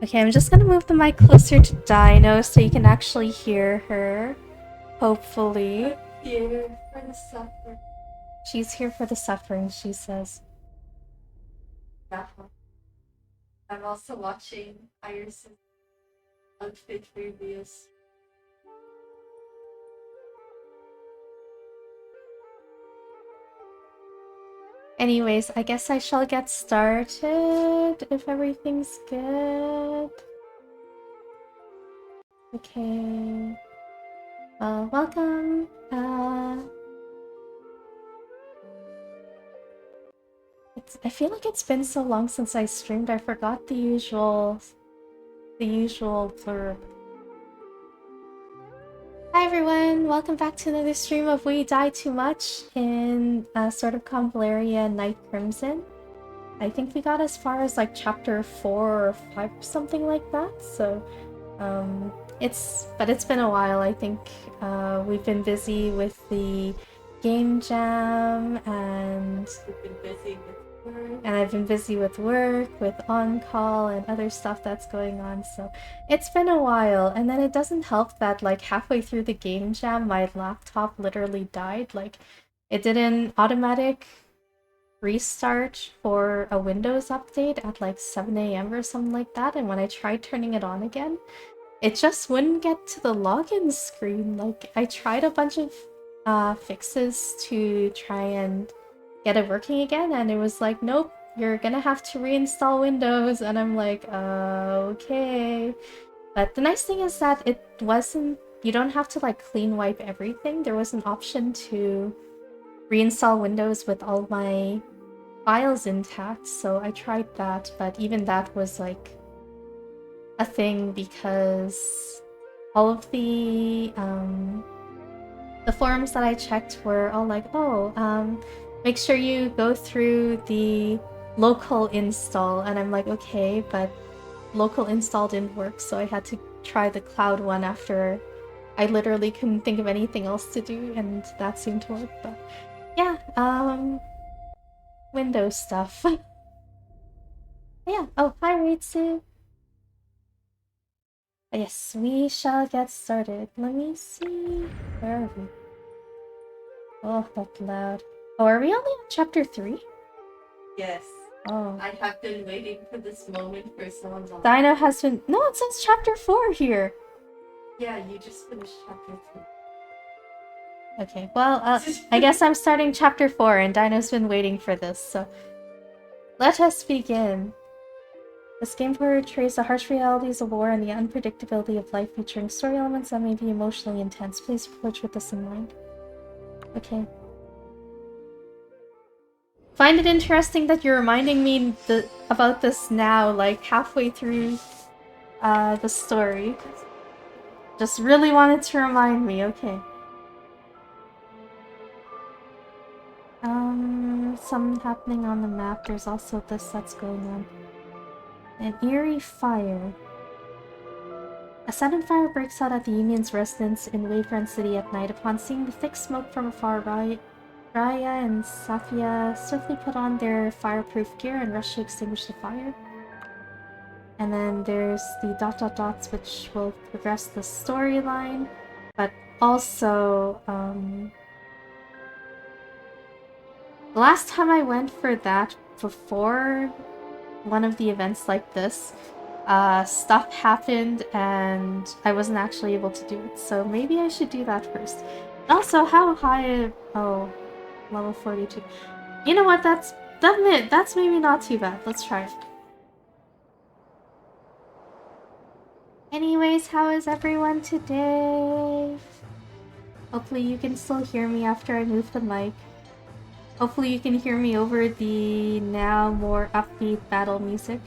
Okay, I'm just gonna move the mic closer to Dino so you can actually hear her. Hopefully. Here for the suffering. She's here for the suffering, she says. I'm also watching Iris' outfit reviews. Anyways, I guess I shall get started if everything's good. Okay. Well, welcome. I feel like it's been so long since I streamed, I forgot the usual blurb. Hi everyone, welcome back to another stream of We Die Too Much in sort of Convallaria Night Crimson. I think we got as far as like chapter 4 or 5 or something like that, so it's been a while. I think we've been busy with the game jam and We've been busy with work. And I've been busy with work, with on-call, and other stuff that's going on, so it's been a while. And then it doesn't help that, like, halfway through the game jam, my laptop literally died. Like, it did an automatic restart for a Windows update at, like, 7 a.m. or something like that, and when I tried turning it on again, it just wouldn't get to the login screen. Like, I tried a bunch of fixes to try and get it working again, and it was like, nope, you're gonna have to reinstall Windows, and I'm like, okay. But the nice thing is that it wasn't, you don't have to like clean wipe everything. There was an option to reinstall Windows with all my files intact, so I tried that, but even that was like a thing because all of the forums that I checked were all like, oh, make sure you go through the local install, and I'm like, okay, but local install didn't work, so I had to try the cloud one after I literally couldn't think of anything else to do, and that seemed to work. But yeah, Windows stuff. Yeah. Oh, hi, Ritsu. Yes, we shall get started. Let me see. Where are we? Oh, that's loud. Oh, are we only on chapter 3? Yes. Oh. I have been waiting for this moment for so long. Dino has been. No, it says chapter 4 here. Yeah, you just finished chapter 3. Okay, well, I guess I'm starting chapter 4, and Dino's been waiting for this, so let us begin. This game portrays the harsh realities of war and the unpredictability of life, featuring story elements that may be emotionally intense. Please approach with this in mind. Okay. Find it interesting that you're reminding me about this now, like halfway through the story. Just really wanted to remind me, okay. Something happening on the map. There's also this that's going on. An eerie fire. A sudden fire breaks out at the Union's residence in Wavefront City at night. Upon seeing the thick smoke from afar, Raya and Safia swiftly put on their fireproof gear and rush to extinguish the fire. And then there's the ... dots, which will progress the storyline, but also, the last time I went for that before one of the events like this, stuff happened and I wasn't actually able to do it, so maybe I should do that first. Also, how high... oh, level 42. You know what, that's maybe not too bad. Let's try it. Anyways, how is everyone today? Hopefully you can still hear me after I move the mic. Hopefully you can hear me over the now more upbeat battle music.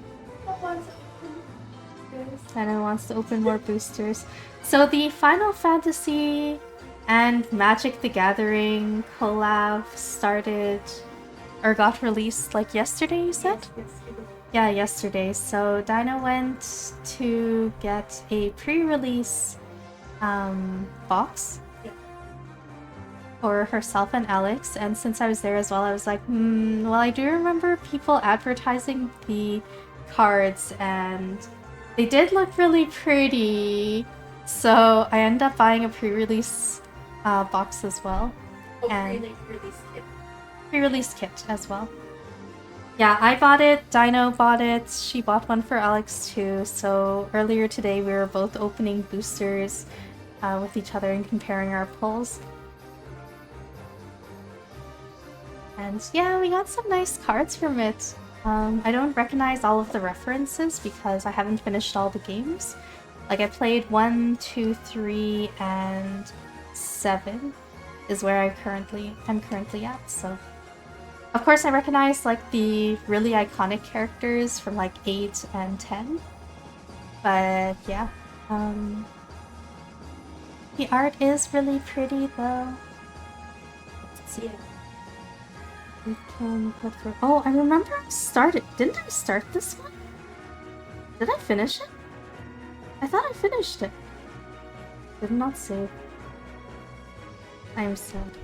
Dino wants to open more boosters. So the Final Fantasy and Magic the Gathering collab started or got released like yesterday, you said? Yes, yesterday. Yeah, yesterday. So Dino went to get a pre-release box for herself and Alex, and since I was there as well, I was like, well, I do remember people advertising the cards, and They did look really pretty, so I ended up buying a pre-release box as well. Oh, And pre-release kit. Pre-release kit as well. Yeah, I bought it, Dino bought it, she bought one for Alex too, so earlier today we were both opening boosters with each other and comparing our pulls. And yeah, we got some nice cards from it. I don't recognize all of the references because I haven't finished all the games. Like, I played 1, 2, 3, and 7 is where I'm currently at, so... Of course, I recognize, like, the really iconic characters from, like, 8 and 10. But, yeah. The art is really pretty, though. Let's see. We can put for... Oh, I remember I started... Didn't I start this one? Did I finish it? I thought I finished it. Did not save. I am sad.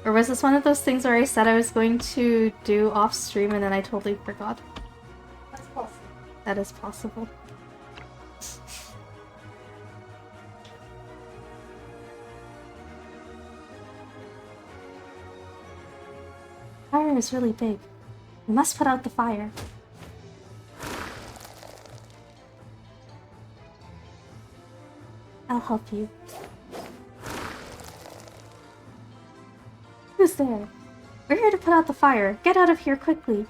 Or was this one of those things where I said I was going to do off stream and then I totally forgot? That's possible. That is possible. Fire is really big. We must put out the fire. I'll help you. Who's there? We're here to put out the fire. Get out of here quickly.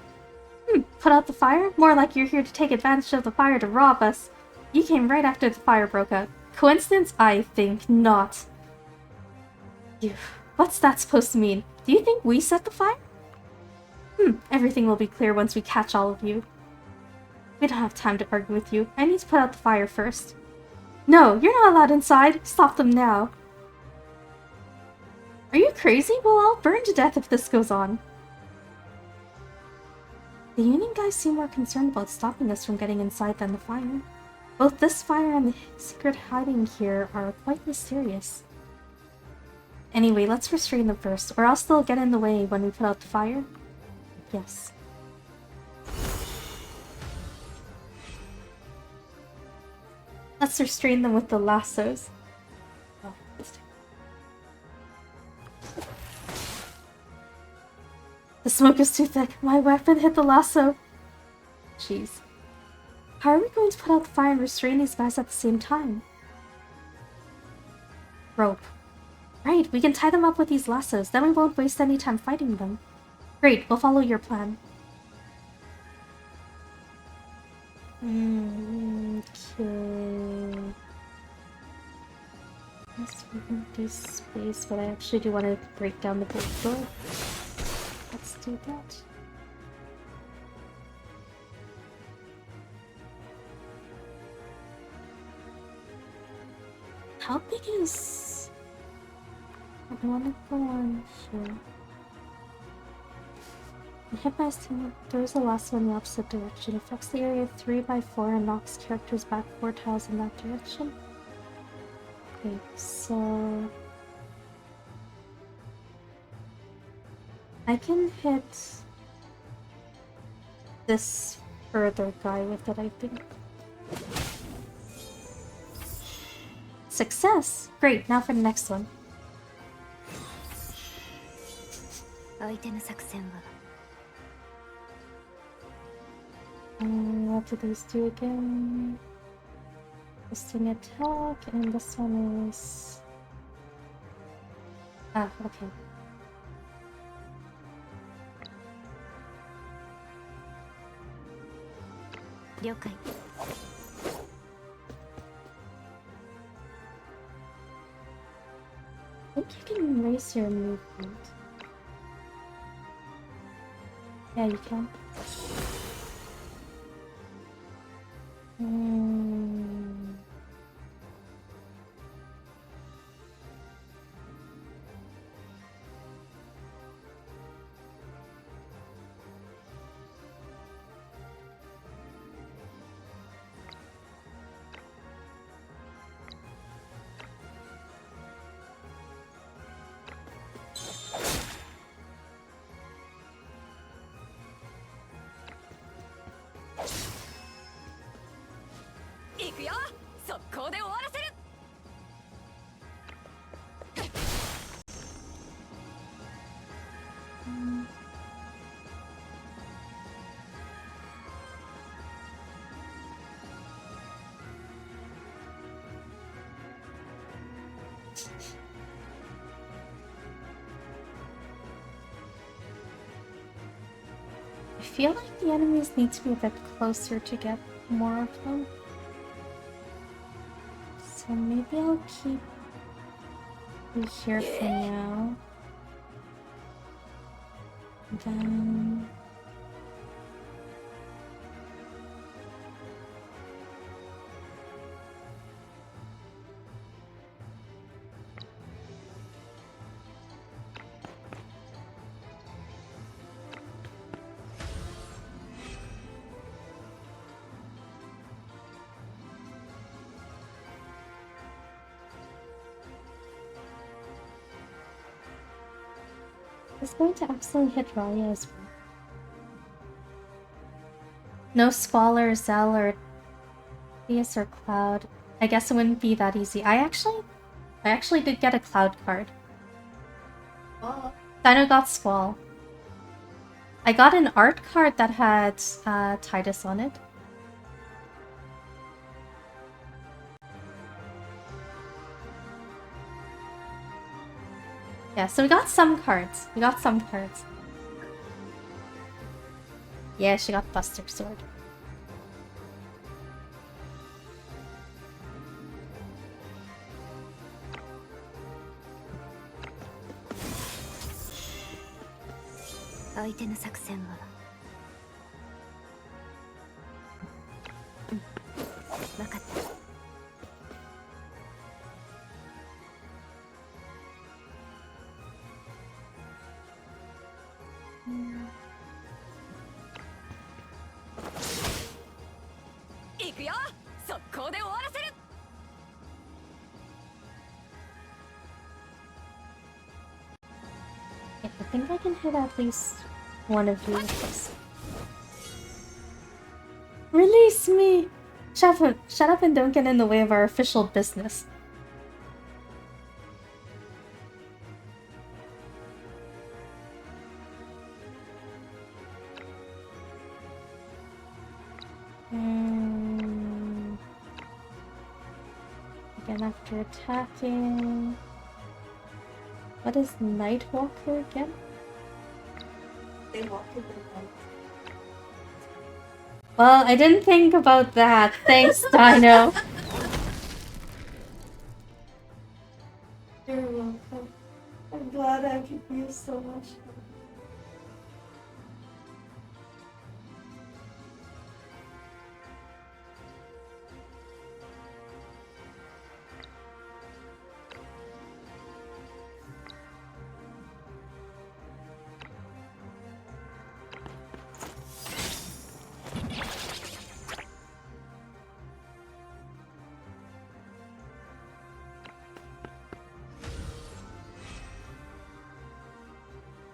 Put out the fire? More like you're here to take advantage of the fire to rob us. You came right after the fire broke out. Coincidence? I think not. What's that supposed to mean? Do you think we set the fire? Everything will be clear once we catch all of you. We don't have time to argue with you. I need to put out the fire first. No, you're not allowed inside. Stop them now. Are you crazy? We'll all burn to death if this goes on. The Union guys seem more concerned about stopping us from getting inside than the fire. Both this fire and the secret hiding here are quite mysterious. Anyway, let's restrain them first, or else they'll get in the way when we put out the fire. Yes. Let's restrain them with the lassos. Oh, the smoke is too thick. My weapon hit the lasso. Jeez. How are we going to put out the fire and restrain these guys at the same time? Rope. Right, we can tie them up with these lassos, then we won't waste any time fighting them. Great, we'll follow your plan. Okay. Let's empty space, but I actually do want to break down the big door. Let's do that. How big is... I want to go on here. The hit by team throws the lasso in the opposite direction, affects the area 3 by 4 and knocks characters back 4 tiles in that direction. Okay, so... I can hit this further guy with it, I think. Success! Great, now for the next one. What do these do again? This thing attack, and this one is... Ah, okay. Ryokai. I think you can erase your movement. Yeah, you can. I feel like the enemies need to be a bit closer to get more of them. So maybe I'll keep you here for now. Then... It's going to accidentally hit Raya as well. No Squall or Zell or Theus or Cloud. I guess it wouldn't be that easy. I actually did get a Cloud card. Oh. Dino got Squall. I got an art card that had Titus on it. Yeah, so we got some cards. Yeah, she got Buster Sword. I think I can hit at least one of you with this. Release me! Shut up and don't get in the way of our official business. Again, after attacking... What is Nightwalker again? They walk in the night. Well, I didn't think about that. Thanks, Dino. You're welcome. I'm glad I could use so much.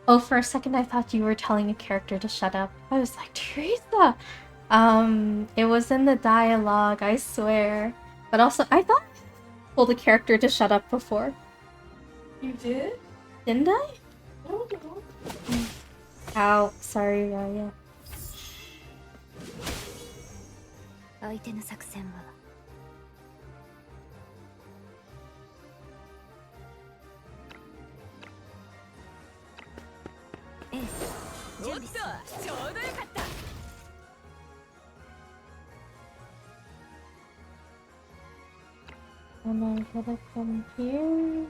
Oh, for a second I thought you were telling a character to shut up. I was like, Teresa! It was in the dialogue, I swear. But also, I thought I told a character to shut up before. You did? Didn't I? Oh, no. Ow, sorry, Raya. And I hit it from here.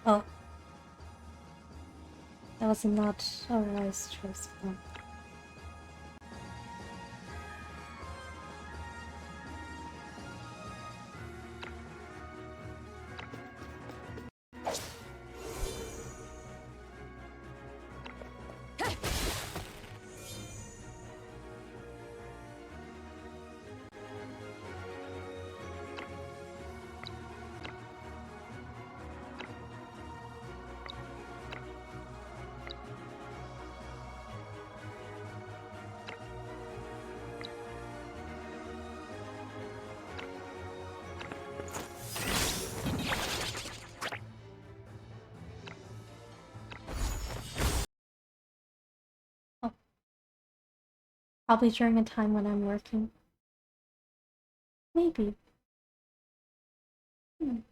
Oh. That was not a wise choice. No. Probably during a time when I'm working. Maybe. The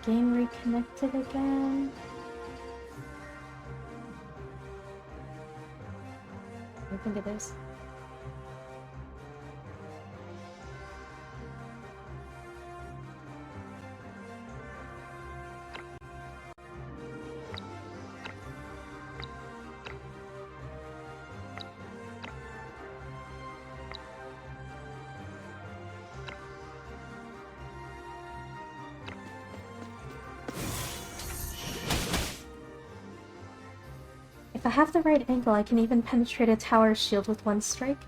game reconnected again. I think it is. If I have the right angle, I can even penetrate a tower shield with one strike.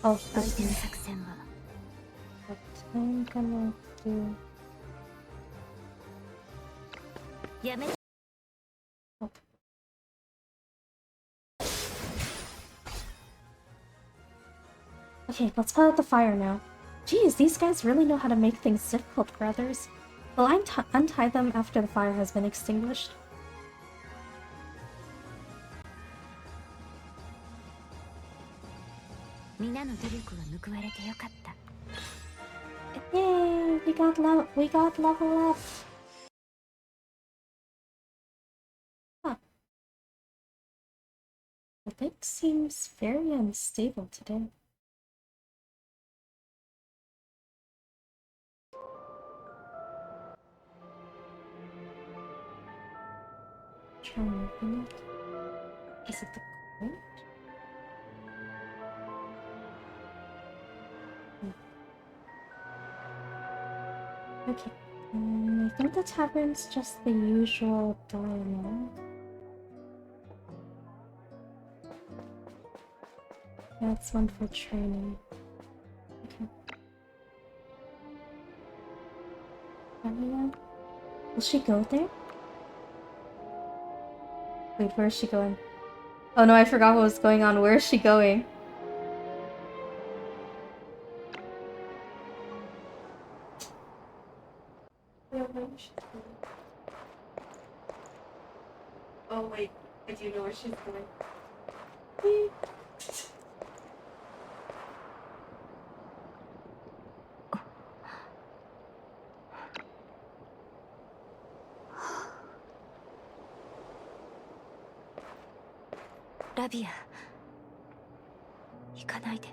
Oh, this means what I'm gonna do. Oh. Okay, let's put out the fire now. Geez, these guys really know how to make things difficult, brothers. Will I untie them after the fire has been extinguished? Yay! We got level up. Huh. The thing seems very unstable today. Try moving it. Is it the coin? Okay. I think the tavern's just the usual dialogue. That's one for training. Okay. Maria? Will she go there? Wait, where is she going? Oh no, I forgot what was going on. Where is she going? Oh wait, I do know where she's going. ラビア、行かないで。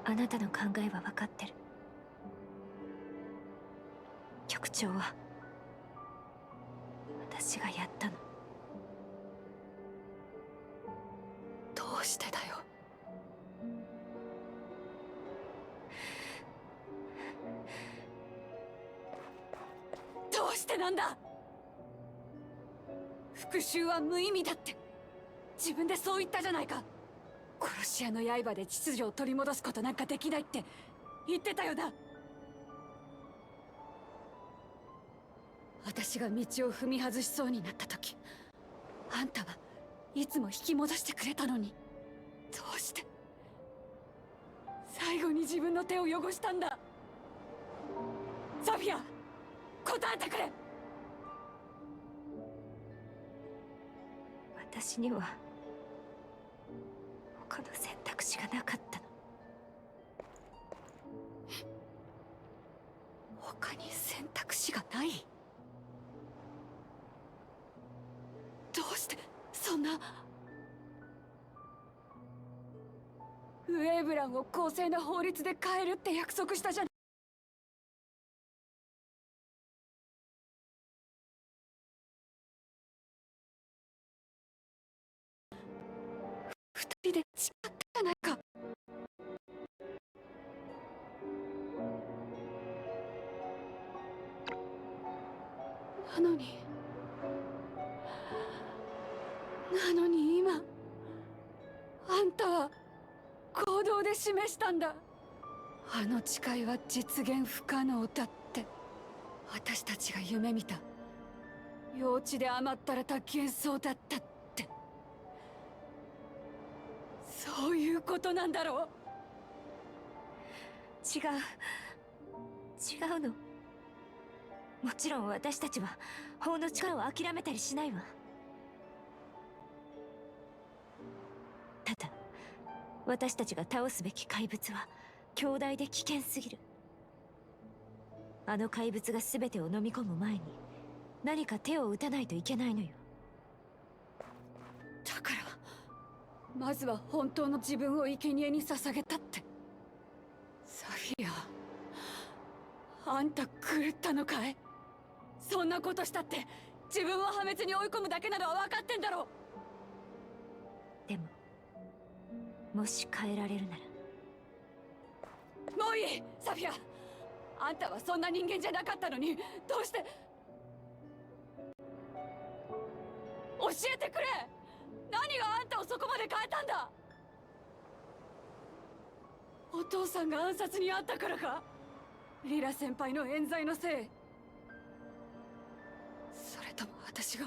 あなたの考えは分かってる。局長は私がやったの。どうしてだよ。どうしてなんだ。復讐は無意味だって自分でそう言ったじゃないか。殺し屋の刃で秩序を取り戻すことなんかできないって言ってたよな。私が道を踏み外しそうになった時、あんたはいつも引き戻してくれたのに、どうして最後に自分の手を汚したんだ。ソフィア、答えてくれ。私には他の選択肢がなかったの。他に選択肢がない。どうしてそんな。ウェーブランを公正な法律で変えるって約束したじゃん。二人で誓ったじゃないか。なのに今あんたは行動で示したんだ。あの誓いは実現不可能だって。私たちが夢見た幼稚で甘ったれた幻想だったって。そういうことなんだろう。違うの。もちろん私たちは法の力を諦めたりしないわ。ただ私たちが倒すべき怪物は強大で危険すぎる。あの怪物が全てを飲み込む前に何か手を打たないといけないのよ。だからまずは本当の自分を生贄に捧げたって。サフィア、あんた狂ったのかい？そんなことしたって自分を破滅に追い込むだけなのは分かってんだろ。でももし変えられるなら。もういい、サフィア。あんたはそんな人間じゃなかったのに、どうして。教えてくれ。何があんたをそこまで変えたんだ。お父さんが暗殺にあったからか。リラ先輩の冤罪のせい。それとも私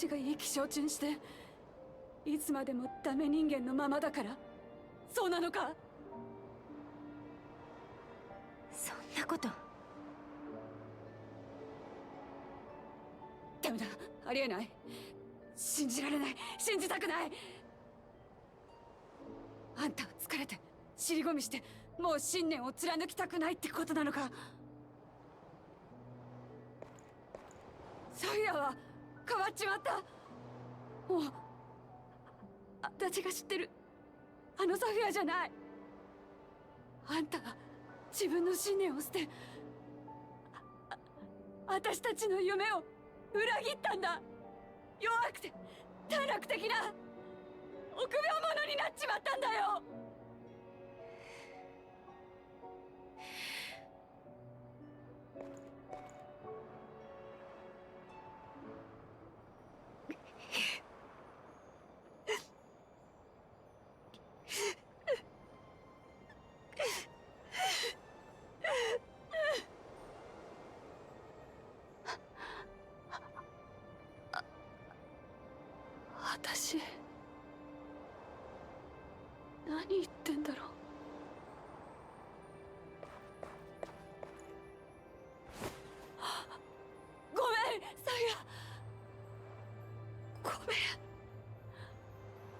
が意気消沈していつまでもダメ人間のままだから、そうなのか。そんなこと。ダメだ、ありえない。信じられない、信じたくない。あんたは疲れて尻込みしてもう信念を貫きたくないってことなのか。サフィアは変わっちまった。もう私が知ってるあのサフィアじゃない。あんたは自分の信念を捨て、私たちの夢を裏切ったんだ。弱くて短絡的な臆病者になっちまったんだよ。私何言ってんだろう。ごめんサフィア、ごめん、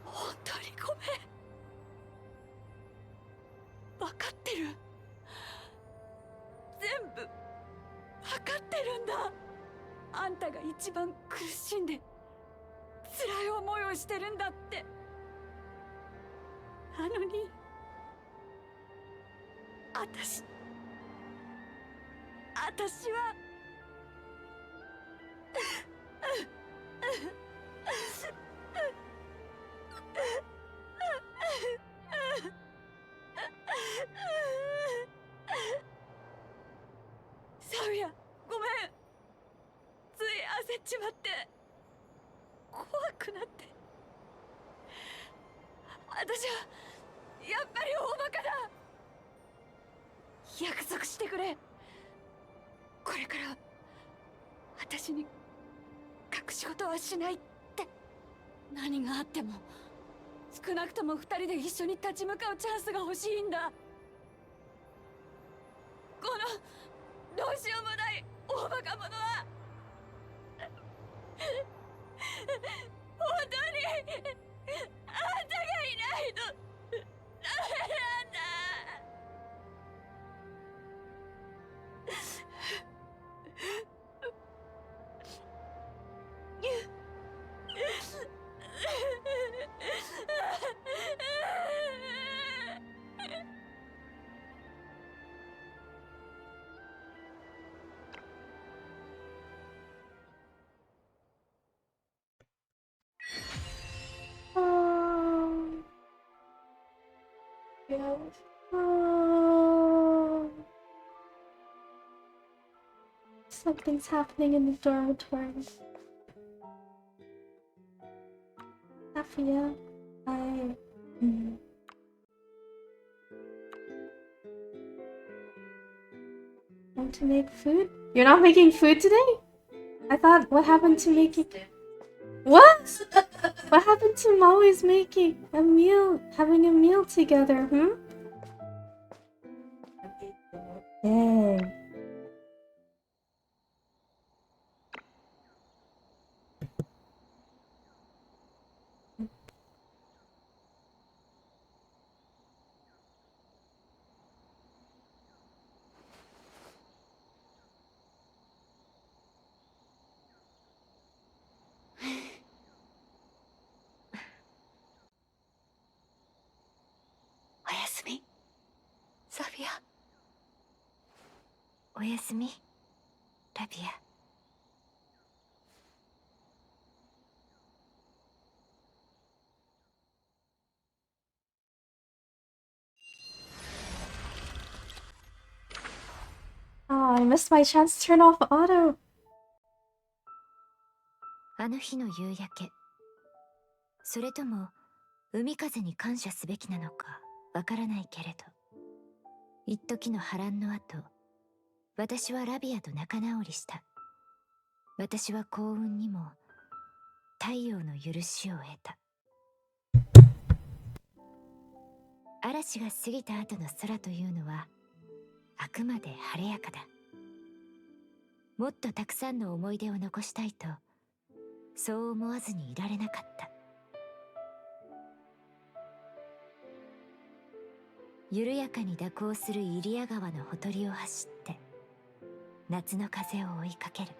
本当にごめん。分かってる、全部分かってるんだ。あんたが一番苦しんで辛い思いをしてるんだって。なのに私はサフィア、ごめん。つい焦っちまって怖くなって。私はやっぱり大バカだ。約束してくれ。これから私に隠し事はしないって。何があっても少なくとも二人で一緒に立ち向かうチャンスが欲しいんだ。このどうしようもない大バカ者は本当にあんたがいないとダメなんだ。Oh, yes. Oh. Something's happening in the dormitory. Safia, I... Want to make food? You're not making food today? I thought, what happened to making... What? What happened to always making a meal, having a meal together, Dang.おやすみソフィア。おやすみラビア。Oh, I missed my chance to turn off auto. あの日の夕焼け、それとも海風に感謝すべきなのかわからないけれど、一時の波乱の後、私はラビアと仲直りした。私は幸運にも太陽の許しを得た。嵐が過ぎた後の空というのはあくまで晴れやかだ。もっとたくさんの思い出を残したいと、そう思わずにいられなかった。緩やかに蛇行するイリア川のほとりを走って夏の風を追いかける。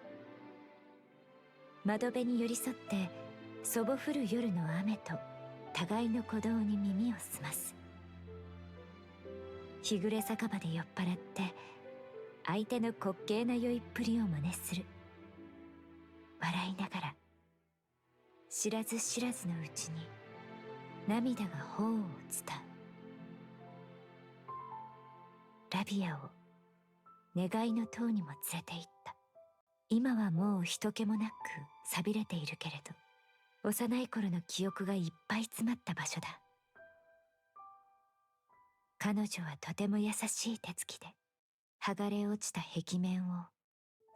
窓辺に寄り添ってそぼ降る夜の雨と互いの鼓動に耳を澄ます。日暮れ酒場で酔っ払って相手の滑稽な酔いっぷりを真似する。笑いながら知らず知らずのうちに涙が頬を伝う。ラビアを願いの塔にも連れて行った。今はもう人気もなく寂れているけれど、幼い頃の記憶がいっぱい詰まった場所だ。彼女はとても優しい手つきで剥がれ落ちた壁面を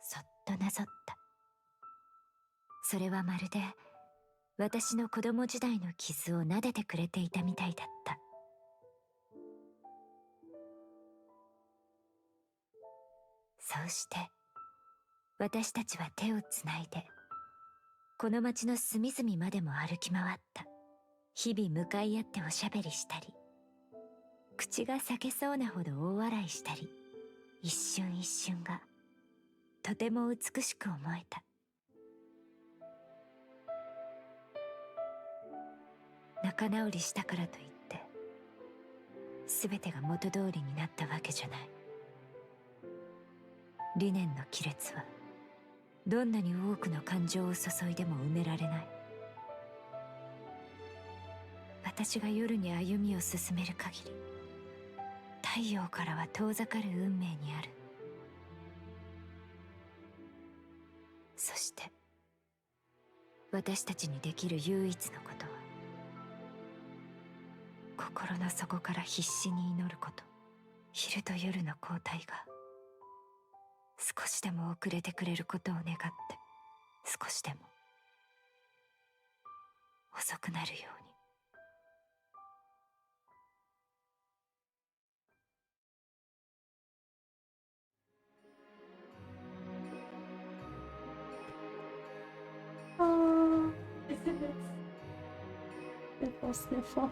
そっとなぞった。それはまるで私の子供時代の傷を撫でてくれていたみたいだった。そうして私たちは手をつないでこの町の隅々までも歩き回った。日々向かい合っておしゃべりしたり、口が裂けそうなほど大笑いしたり、一瞬一瞬がとても美しく思えた。仲直りしたからといって全てが元通りになったわけじゃない。理念の亀裂はどんなに多くの感情を注いでも埋められない。私が夜に歩みを進める限り、太陽からは遠ざかる運命にある。そして私たちにできる唯一のことは、心の底から必死に祈ること。昼と夜の交代が少しでも遅れてくれることを願って、少しでも遅くなるように。Oh, sniffle, sniffle.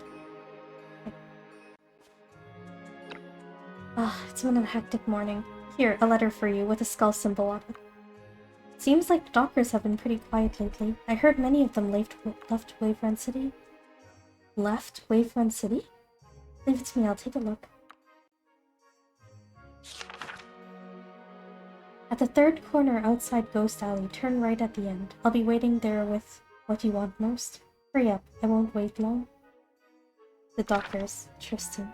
Ah, it's been a hectic morning. Here, a letter for you with a skull symbol on it. Seems like the doctors have been pretty quiet lately. I heard many of them left Wavefront City. Left Wavefront City? Leave it to me, I'll take a look. At the third corner outside Ghost Alley, turn right at the end. I'll be waiting there with what you want most. Hurry up, I won't wait long. The doctors, Tristan.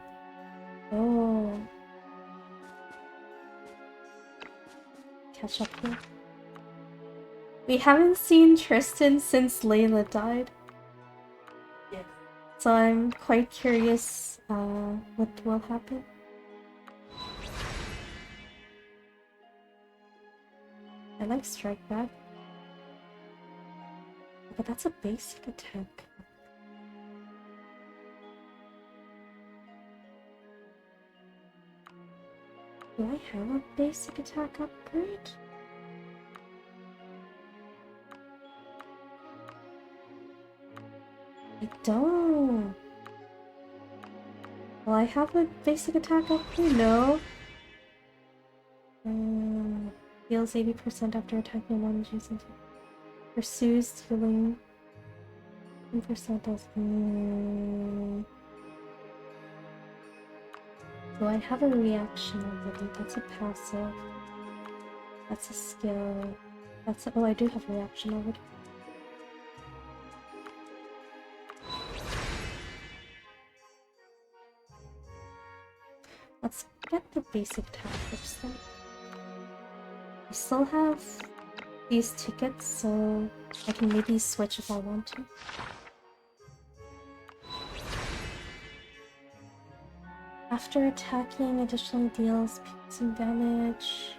Oh. Catch up here. We haven't seen Tristan since Layla died. Yes. So I'm quite curious what will happen. I like Strike Back. But that's a basic attack. Do I have a basic attack upgrade? I don't. Well, I have a basic attack upgrade? No. Heals 80% after attacking one adjacent. Pursues healing 10% as. Do I have a reaction already? That's a passive. That's a skill. That's a, oh, I do have a reaction already. Let's get the basic attack first then. I still have these tickets, so I can maybe switch if I want to. After attacking, additionally deals some damage.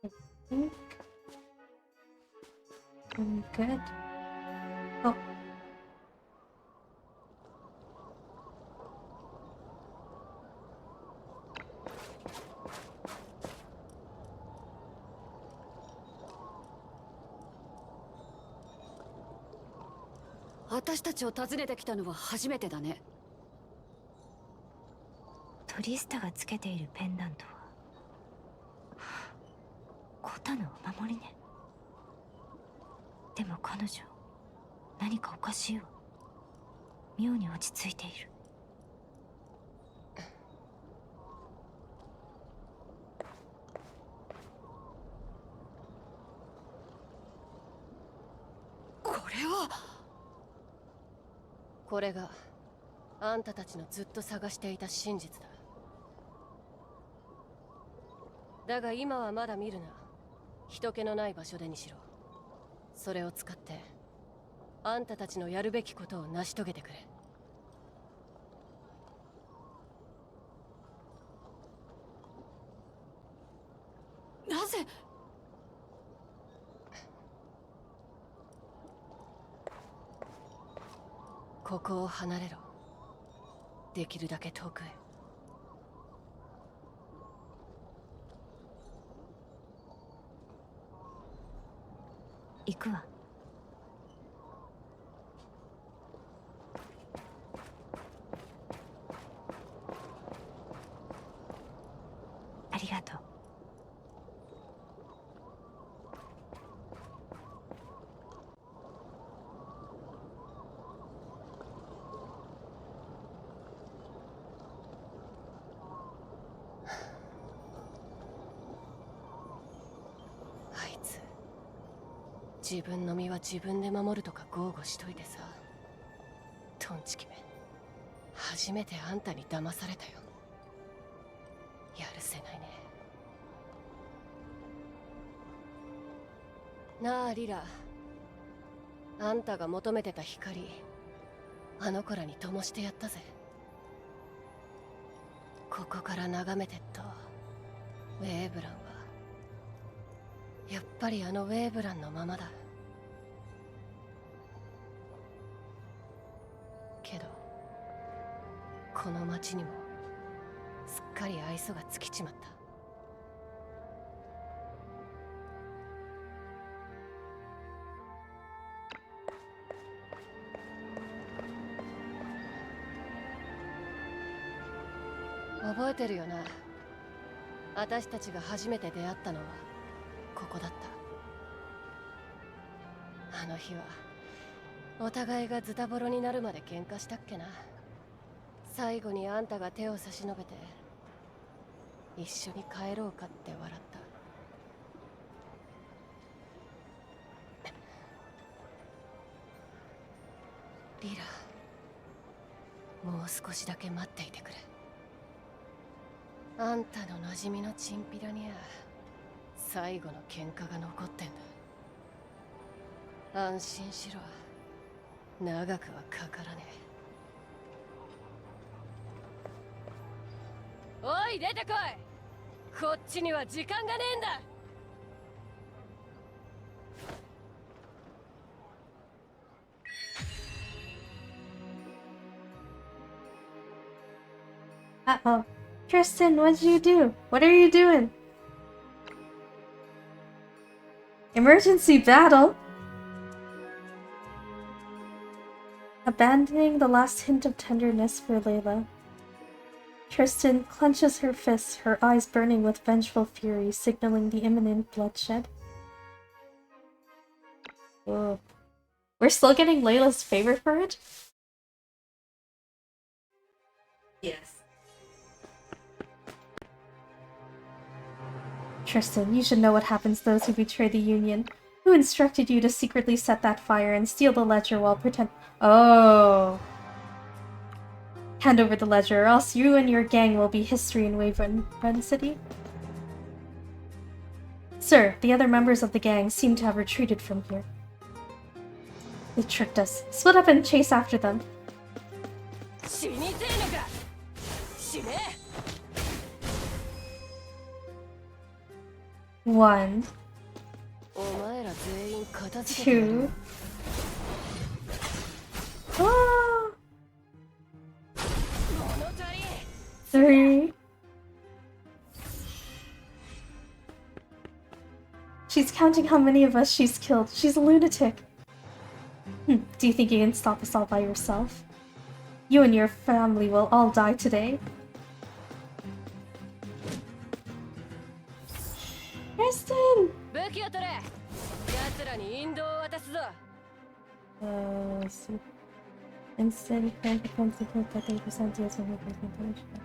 I think I'm good. Oh.私たちを訪ねてきたのは初めてだね。トリスタがつけているペンダントはコタのお守りね。でも彼女何かおかしいわ。妙に落ち着いている。これがあんたたちのずっと探していた真実だ。だが今はまだ見るな。人気のない場所でにしろ。それを使ってあんたたちのやるべきことを成し遂げてくれ。なぜ？ここを離れろ。できるだけ遠くへ。行くわ。ありがとう。あいつ自分の身は自分で守るとか豪語しといてさ。トンチキめ、初めてあんたに騙されたよ。やるせないね。なあリラ、あんたが求めてた光、あの子らに灯してやったぜ。ここから眺めてっとウェーブランはやっぱりあのウェーブランのままだ。この町にもすっかり愛想が尽きちまった。覚えてるよな。私たちが初めて出会ったのはここだった。あの日はお互いがズタボロになるまで喧嘩したっけな。最後にあんたが手を差し伸べて一緒に帰ろうかって笑った。リラ、もう少しだけ待っていてくれ。あんたの馴染みのチンピラには最後の喧嘩が残ってんだ。安心しろ、長くはかからねえ。おい、出てこい。こっちには時間がねえんだ。Uh-oh. Tristan, what'd you do? What are you doing? Emergency battle? Abandoning the last hint of tenderness for Layla. Tristan clenches her fists, her eyes burning with vengeful fury, signaling the imminent bloodshed. Whoa. We're still getting Layla's favor for it? Yes. Tristan, you should know what happens to those who betray the Union. Who instructed you to secretly set that fire and steal the ledger while Oh. Hand over the ledger, or else you and your gang will be history in Waverun City. Sir, the other members of the gang seem to have retreated from here. They tricked us. Split up and chase after them. One. Two. Ah! Three. She's counting how many of us she's killed. She's a lunatic. Do you think you can stop us all by yourself? You and your family will all die today. Kristen! See. Instead, you can't defend support that 30% deals with replacement punishment.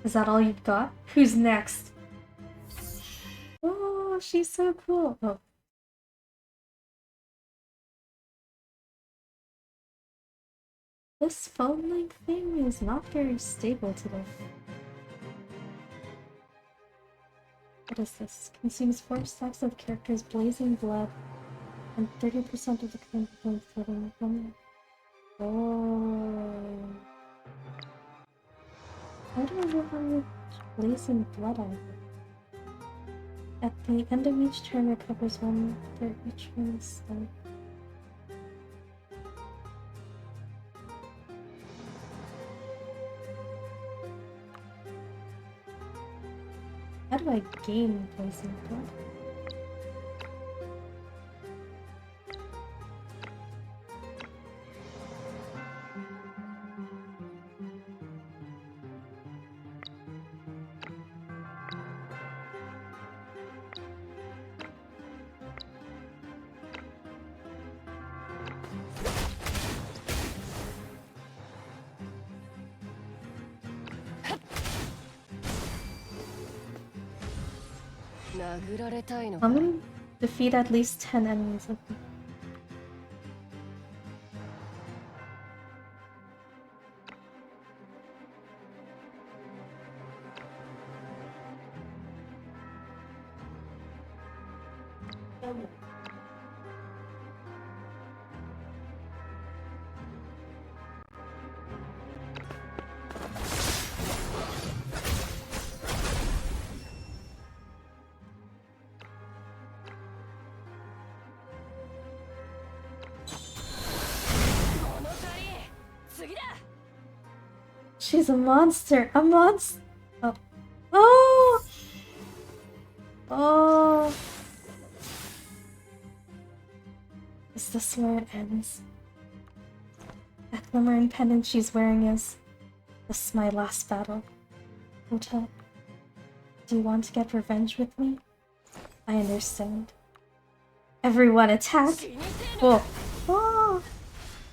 Is that all you've got? Who's next? Oh, she's so cool. Oh. This phone link thing is not very stable today. What is this? Consumes 4 stacks of characters' blazing blood and 30% of the current points floating from it. Oh. How do I know how much blazing blood I have? At the end of each turn, recovers 1 for each one spent. How do I gain blazing blood? I'm gonna defeat at least 10 enemies. Okay. She's a monster. A monster. Oh. Oh. Oh. Is this where it ends? That glimmering pendant she's wearing is... This is my last battle. Ota, do you want to get revenge with me? I understand. Everyone attack! Whoa. Oh.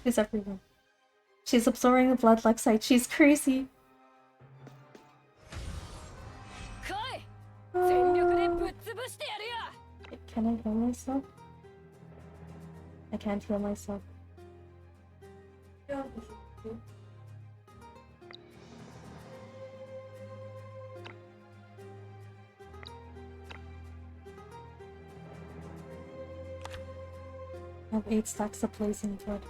Who's everyone? She's absorbing the blood like sight. She's crazy. Oh. Can I heal myself? I can't heal myself. I have 8 stacks of blazing blood.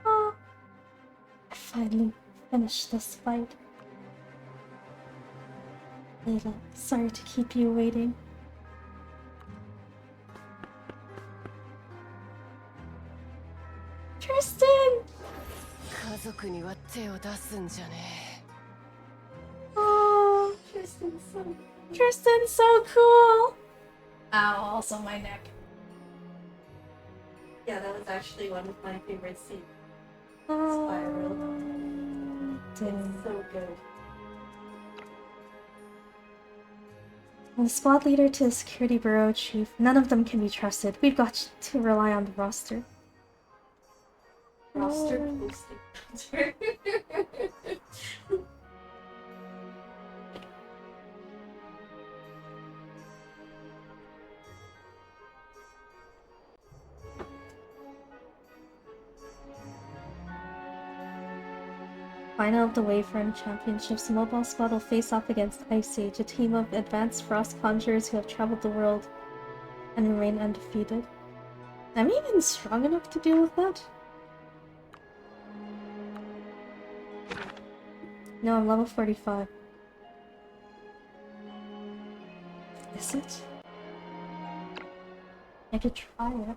Oh, I finally finished this fight. Layla, sorry to keep you waiting. Tristan! Oh, Tristan's so cool! Ow, also my neck. Yeah, that was actually one of my favorite scenes. Oh, Spiral. dang. It's so good. From the squad leader to the security bureau chief, none of them can be trusted. We've got to rely on the roster. Roster Oh. posting. Final of the Wavefront Championships, Mobile Squad will face off against Ice Age, a team of advanced frost conjurers who have traveled the world and remain undefeated. Am I even strong enough to deal with that? No, I'm level 45. Is it? I could try it.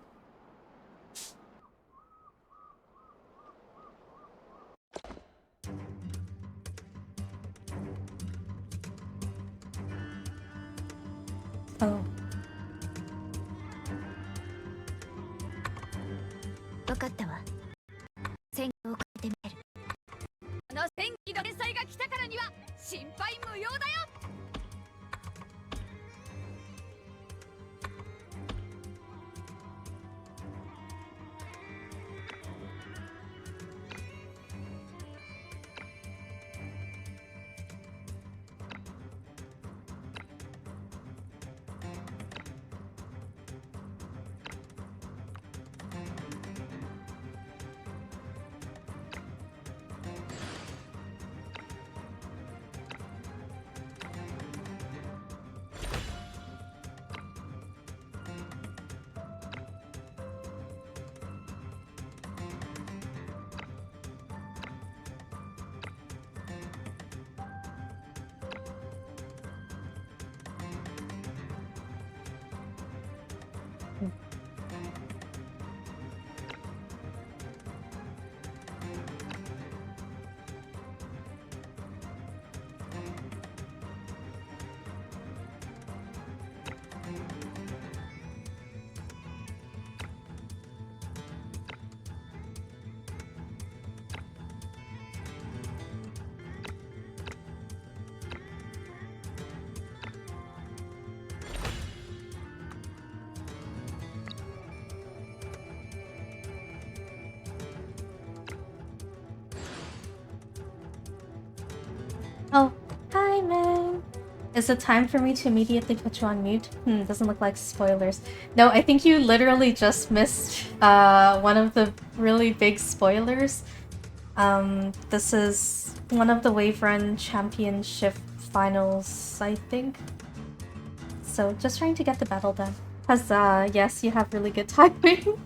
Oh. 分かったわ。戦況を変えてみる。あの戦記の連載が来たからには心配無用だよ。Simon! Is it time for me to immediately put you on mute? Doesn't look like spoilers. No, I think you literally just missed one of the really big spoilers. This is one of the Wave Run Championship finals, I think. So just trying to get the battle done. Because, yes, you have really good timing.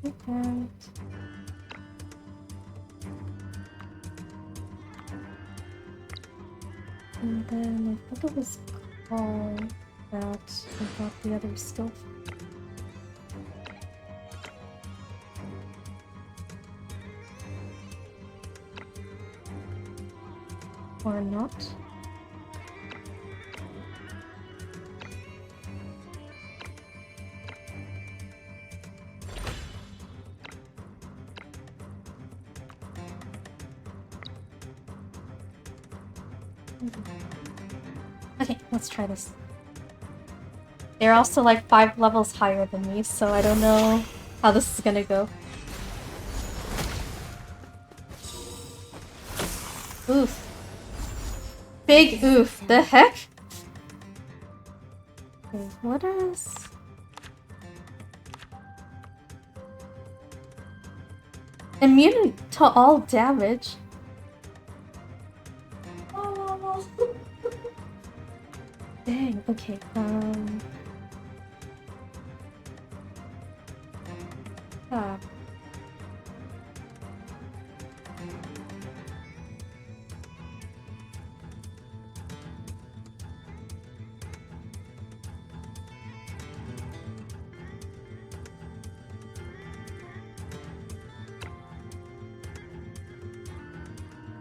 Okay. And then I think it was called that I got the other skill. Or not. Okay, let's try this. They're also like 5 levels higher than me, so I don't know how this is gonna go. Oof. Big oof. The heck? Okay, what is... Immune to all damage? Oh. Dang, okay, ah.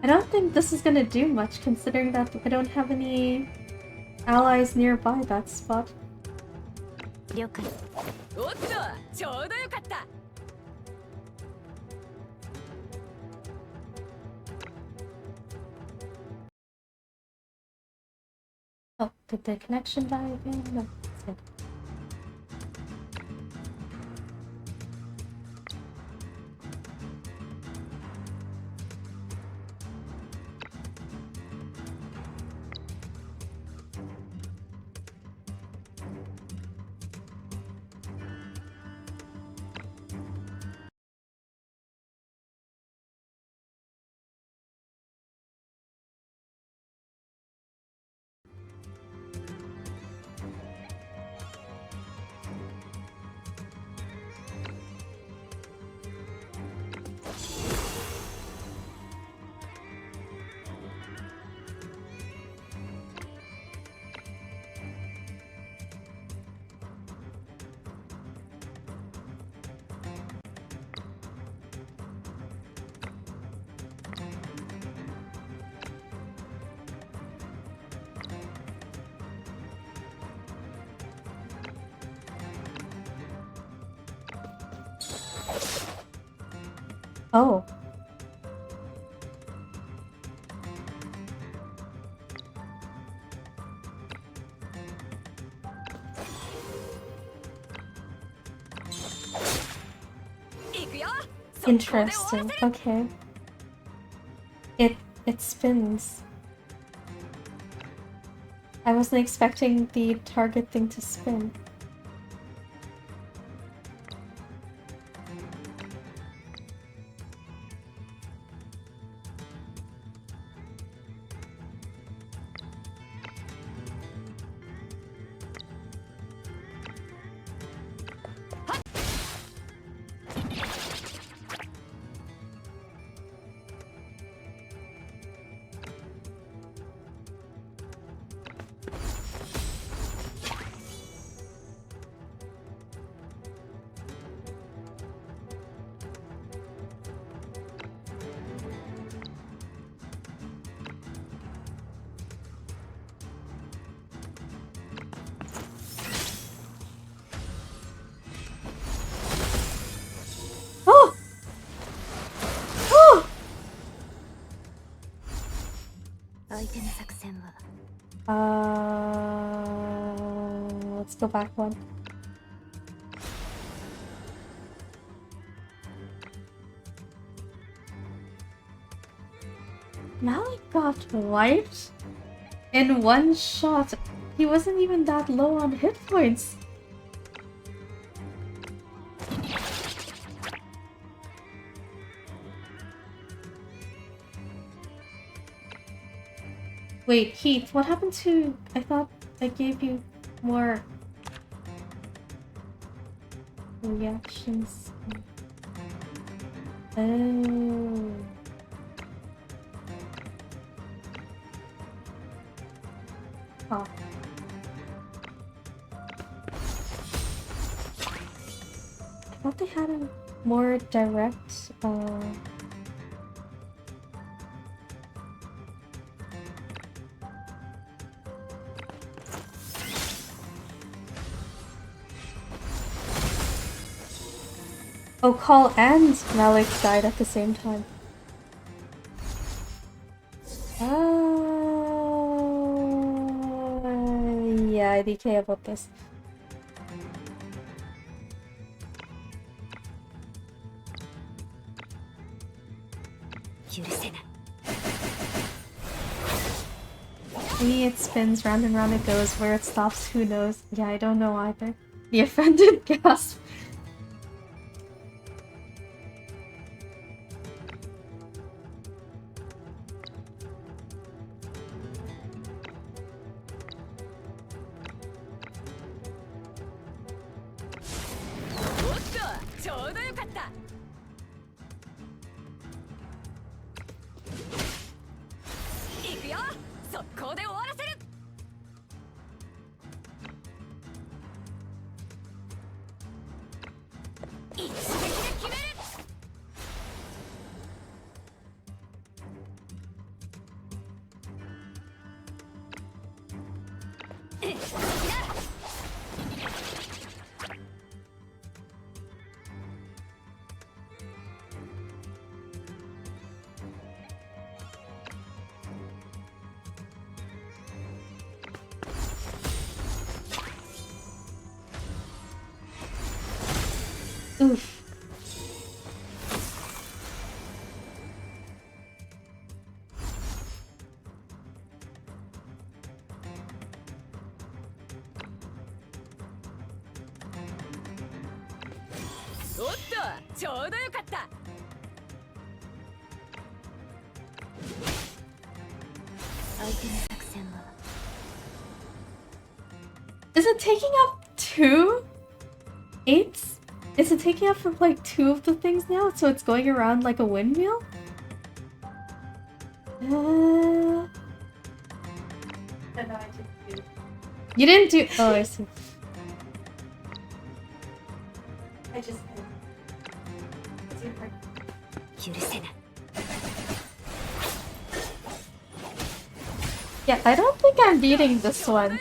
I don't think this is gonna do much, considering that I don't have any allies nearby that spot. 了解。おっとちょうどよかった。 Oh, did the connection die again? No, it's good. Oh. Interesting. Okay. It spins. I wasn't expecting the target thing to spin. Oh! Oh! 相手の作戦は Let's go back one. Malik got wiped in one shot. He wasn't even that low on hit points. Wait, Heath, what happened to... I thought I gave you more reactions. Oh. Huh. I thought they had a more direct, Oh, Call and Malik died at the same time. Yeah, IDK about this. See, it spins round and round it goes. Where it stops, who knows? Yeah, I don't know either. The offended gasp. Oof. Is it taking up 2 eights? Is it taking up like 2 of the things now? So it's going around like a windmill? You didn't do. Oh, I see. I just. Yeah, I don't think I'm beating this one.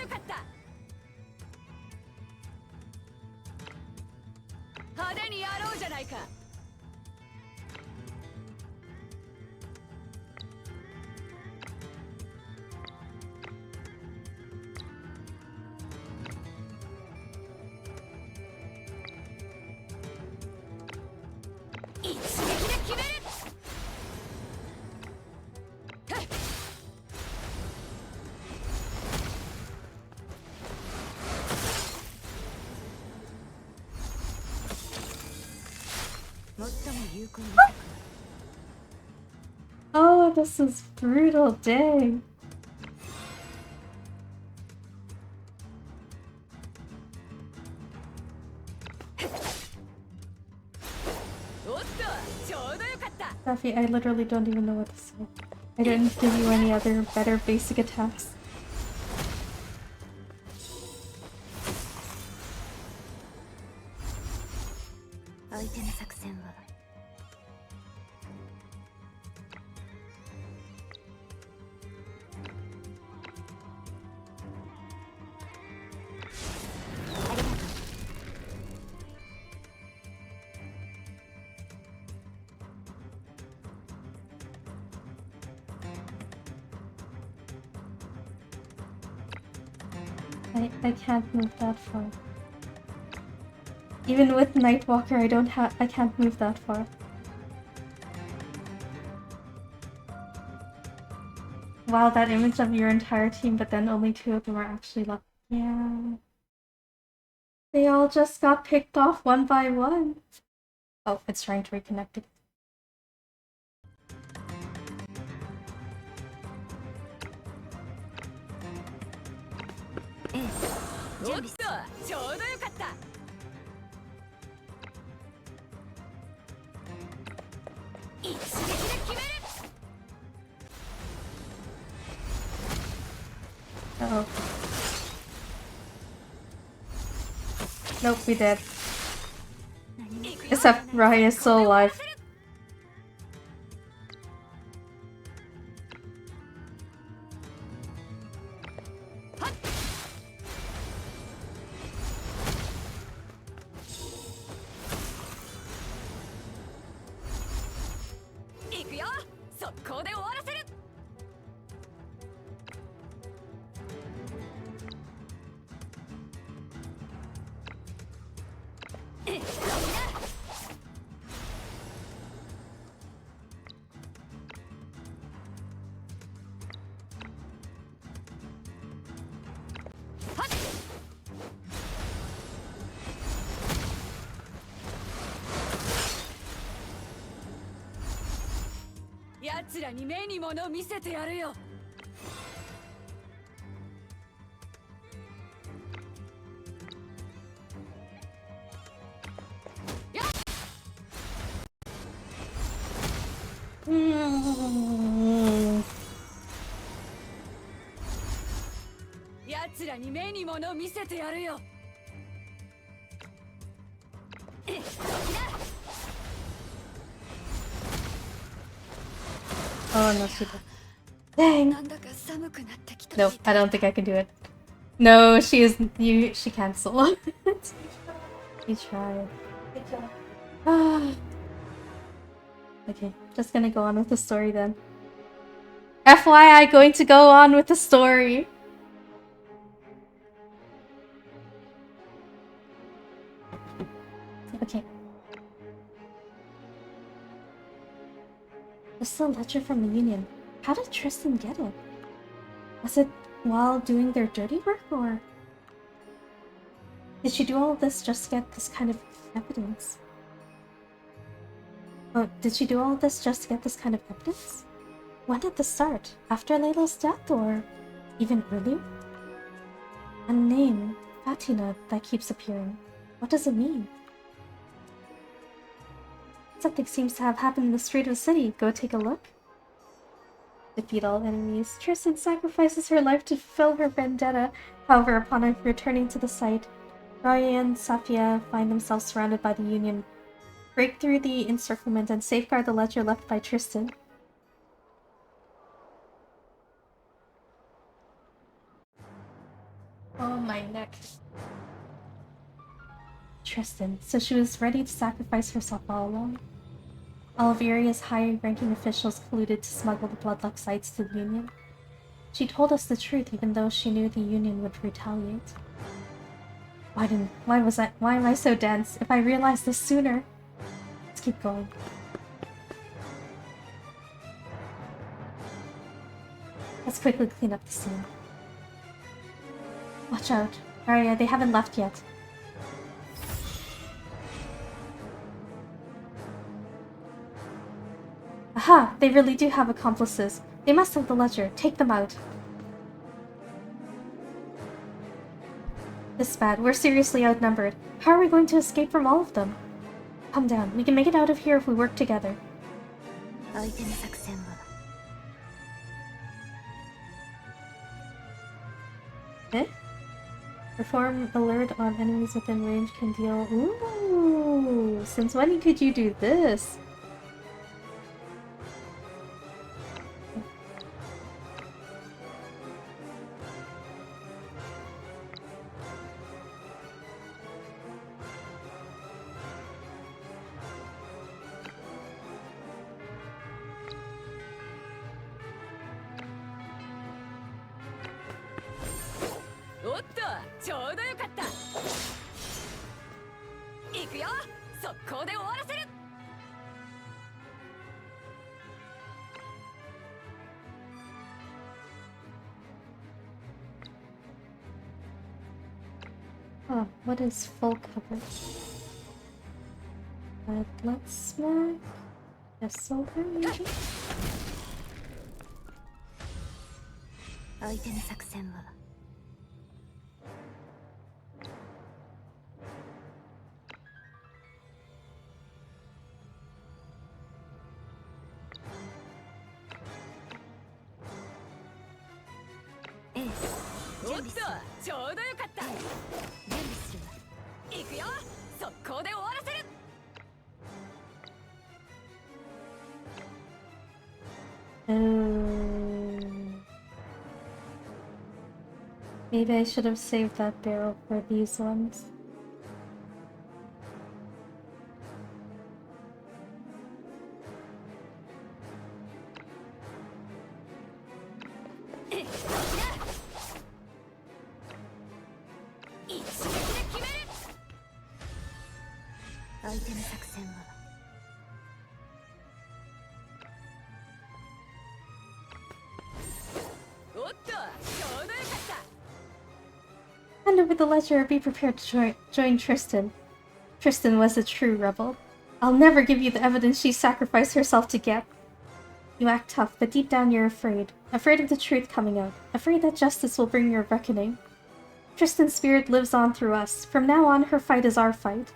Oh, this is brutal, dang. Safi, I literally don't even know what to say. I didn't give you any other better basic attacks. I can't move that far. Even with Nightwalker, I can't move that far. Wow, that image of your entire team, but then only 2 of them are actually left. Yeah. They all just got picked off one by one. Oh, it's trying to reconnect it. Uh-oh. Nope, we did. Except Rai is still alive. Oh no, she did. Dang. No, I don't think I can do it. No, she is. She canceled. She tried. Good job. Ah. Okay, just gonna go on with the story then. FYI, going to go on with the story. Okay. This is a ledger from the Union. How did Tristan get it? Was it while doing their dirty work, or did she do all of this just to get this kind of evidence? Oh, did she do all of this just to get this kind of evidence? When did this start? After Layla's death, or even earlier? A name, Fatina, that keeps appearing. What does it mean? Something seems to have happened in the street of the city. Go take a look. Defeat all enemies. Tristan sacrifices her life to fulfill her vendetta. However, upon returning to the site, Raya and Safia find themselves surrounded by the Union. Break through the encirclement and safeguard the ledger left by Tristan. Oh, my neck. Tristan. So she was ready to sacrifice herself all along. All of Iria's high-ranking officials colluded to smuggle the Bloodluck sites to the Union. She told us the truth even though she knew the Union would retaliate. Why am I so dense? If I realized this sooner... Let's keep going. Let's quickly clean up the scene. Watch out. Arya, they haven't left yet. Aha! They really do have accomplices. They must have the ledger. Take them out. This is bad. We're seriously outnumbered. How are we going to escape from all of them? Calm down. We can make it out of here if we work together. Eh? Perform alert on enemies within range can deal... Ooh! Since when could you do this? Oh, what is full coverage? Let's smack this over, maybe? 相手の作戦はええ、準備する。ちょうどよかった。準備するわ。行くよ。速攻で終わらせる。Maybe I should have saved that barrel for these ones. Hand over the ledger or be prepared to join Tristan. Tristan was a true rebel. I'll never give you the evidence she sacrificed herself to get. You act tough, but deep down you're afraid. Afraid of the truth coming out. Afraid that justice will bring your reckoning. Tristan's spirit lives on through us. From now on, her fight is our fight.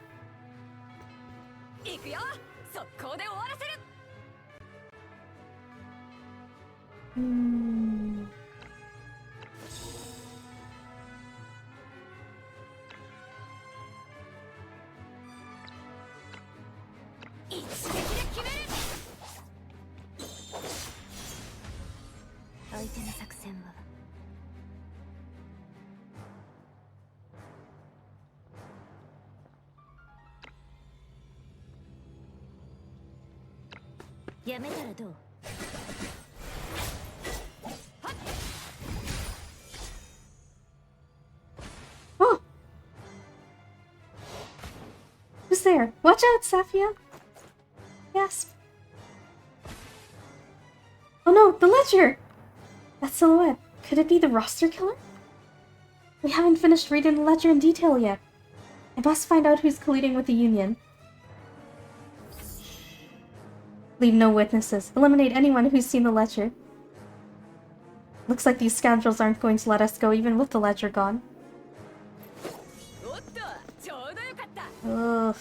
Oh! Who's there? Watch out, Safia! Gasp. Oh no, the ledger! That silhouette. Could it be the roster killer? We haven't finished reading the ledger in detail yet. I must find out who's colluding with the Union. Leave no witnesses. Eliminate anyone who's seen the ledger. Looks like these scoundrels aren't going to let us go even with the ledger gone. Ugh.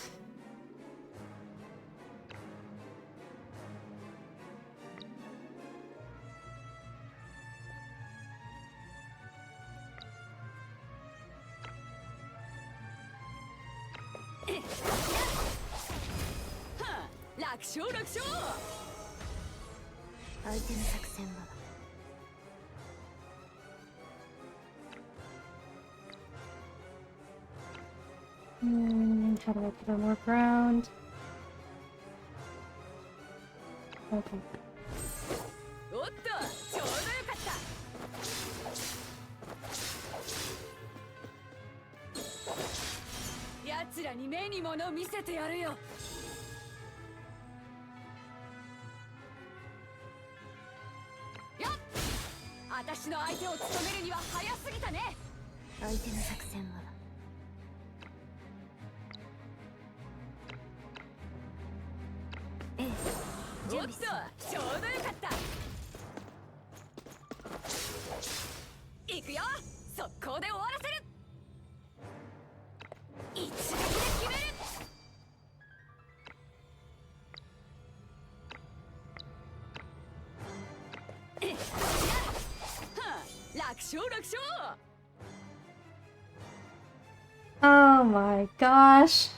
How do I put on more ground? Okay. 奴らに目に物を見せてやるよ。よっ、私の相手を務めるには早すぎたね。相手の作戦はええ、準備する。ちょうどよかった。行くよ。速攻で終わらせる。一撃で決める。楽勝楽勝。Oh my gosh.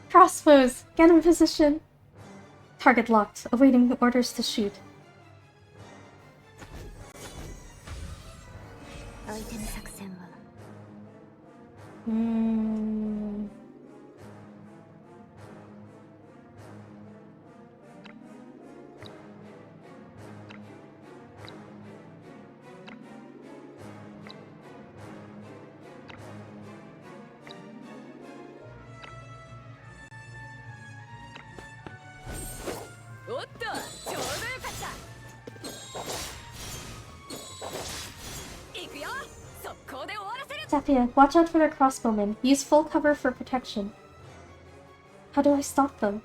Crossbows, get in position. Target locked, awaiting orders to shoot. 相手の作戦はおっと、ちょうどよかった。行くよ。速攻で終わらせる。Zafia, watch out for their crossbowmen. Use full cover for protection. How do I stop them?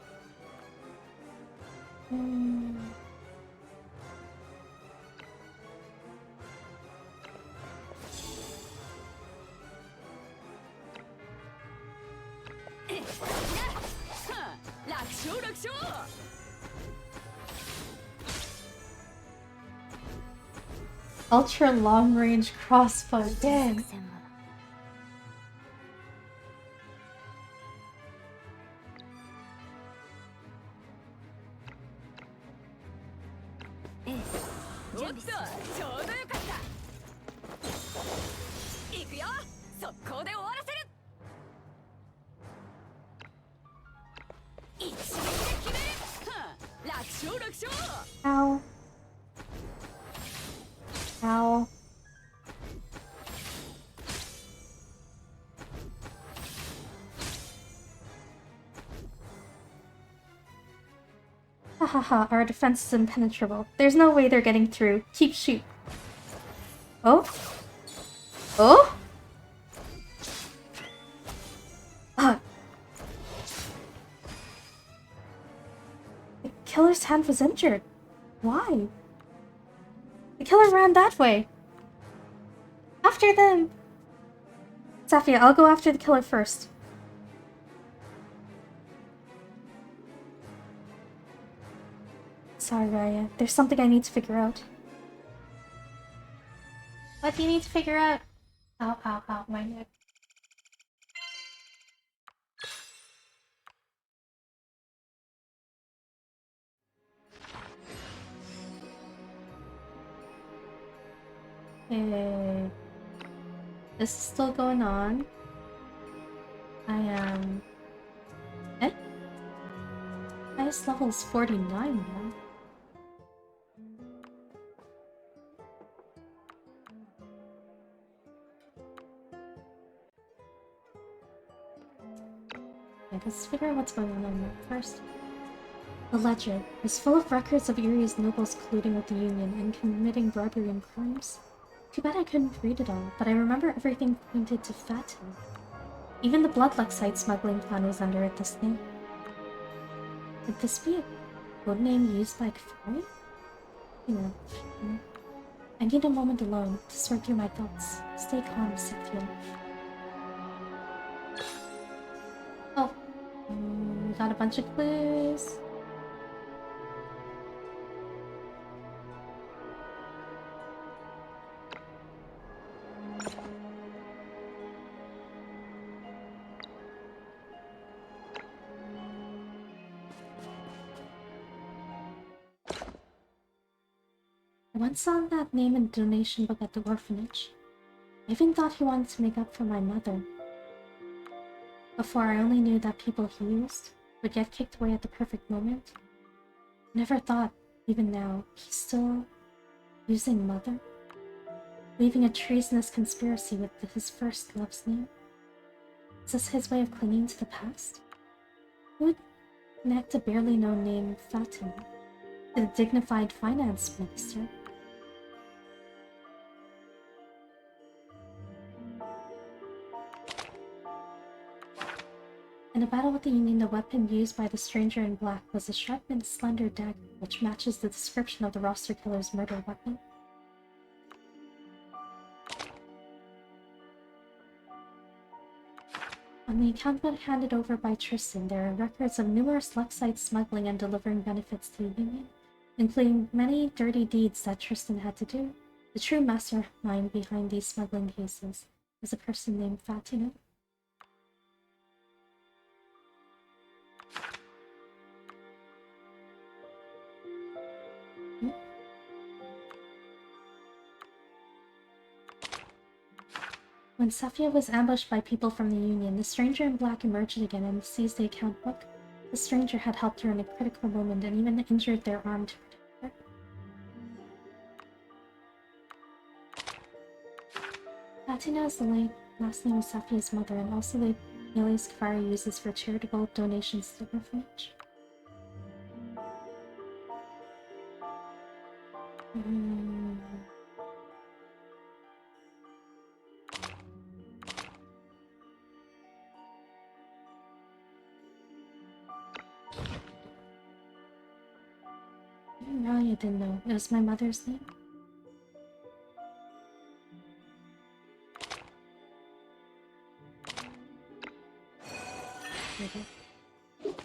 Ultra long range crossbow. Dang. 作戦はええ準備するちょうどよかった行くよ速攻で終わらせる一撃で決める楽勝楽勝 Ow. Ow. Hahaha, our defense is impenetrable. There's no way they're getting through. Keep shoot. Oh? Oh? Ah. The killer's hand was injured. Why? The killer ran that way. After them! Zafia, I'll go after the killer first. Sorry, Raya. There's something I need to figure out. What do you need to figure out? Ow, ow, ow, my neck. Okay. This is still going on. I am... Eh? Highest level is 49 now. Okay, let's figure out what's going on there first. The Ledger is full of records of Erie's nobles colluding with the Union and committing barbarian crimes. Too bad I couldn't read it all, but I remember everything pointed to Fatin. Even the blood Lexite smuggling plan was under this name. Could this be a code name used by Kfari? I need a moment alone to sort through my thoughts. Stay calm, Sifio. Oh. Got a bunch of clues. I once saw that name in the donation book at the orphanage. I even thought he wanted to make up for my mother. Before, I only knew that people he used would get kicked away at the perfect moment. I never thought, even now, he's still using mother? Weaving a treasonous conspiracy with his first love's name? Is this his way of clinging to the past? Who would connect a barely known name, Fatin, to the dignified finance minister? In a battle with the Union, the weapon used by the stranger in black was a sharp and slender dagger, which matches the description of the roster killer's murder weapon. On the account book handed over by Tristan, there are records of numerous Lexite smuggling and delivering benefits to the Union, including many dirty deeds that Tristan had to do. The true mastermind behind these smuggling cases is a person named Fatina. When Safia was ambushed by people from the Union, the stranger in black emerged again and seized the account book. The stranger had helped her in a critical moment and even injured their arm to protect her. Fatina is the last name of Safia's mother and also the alias Kfari uses for charitable donations to the orphanage. Really, I didn't know. It was my mother's name.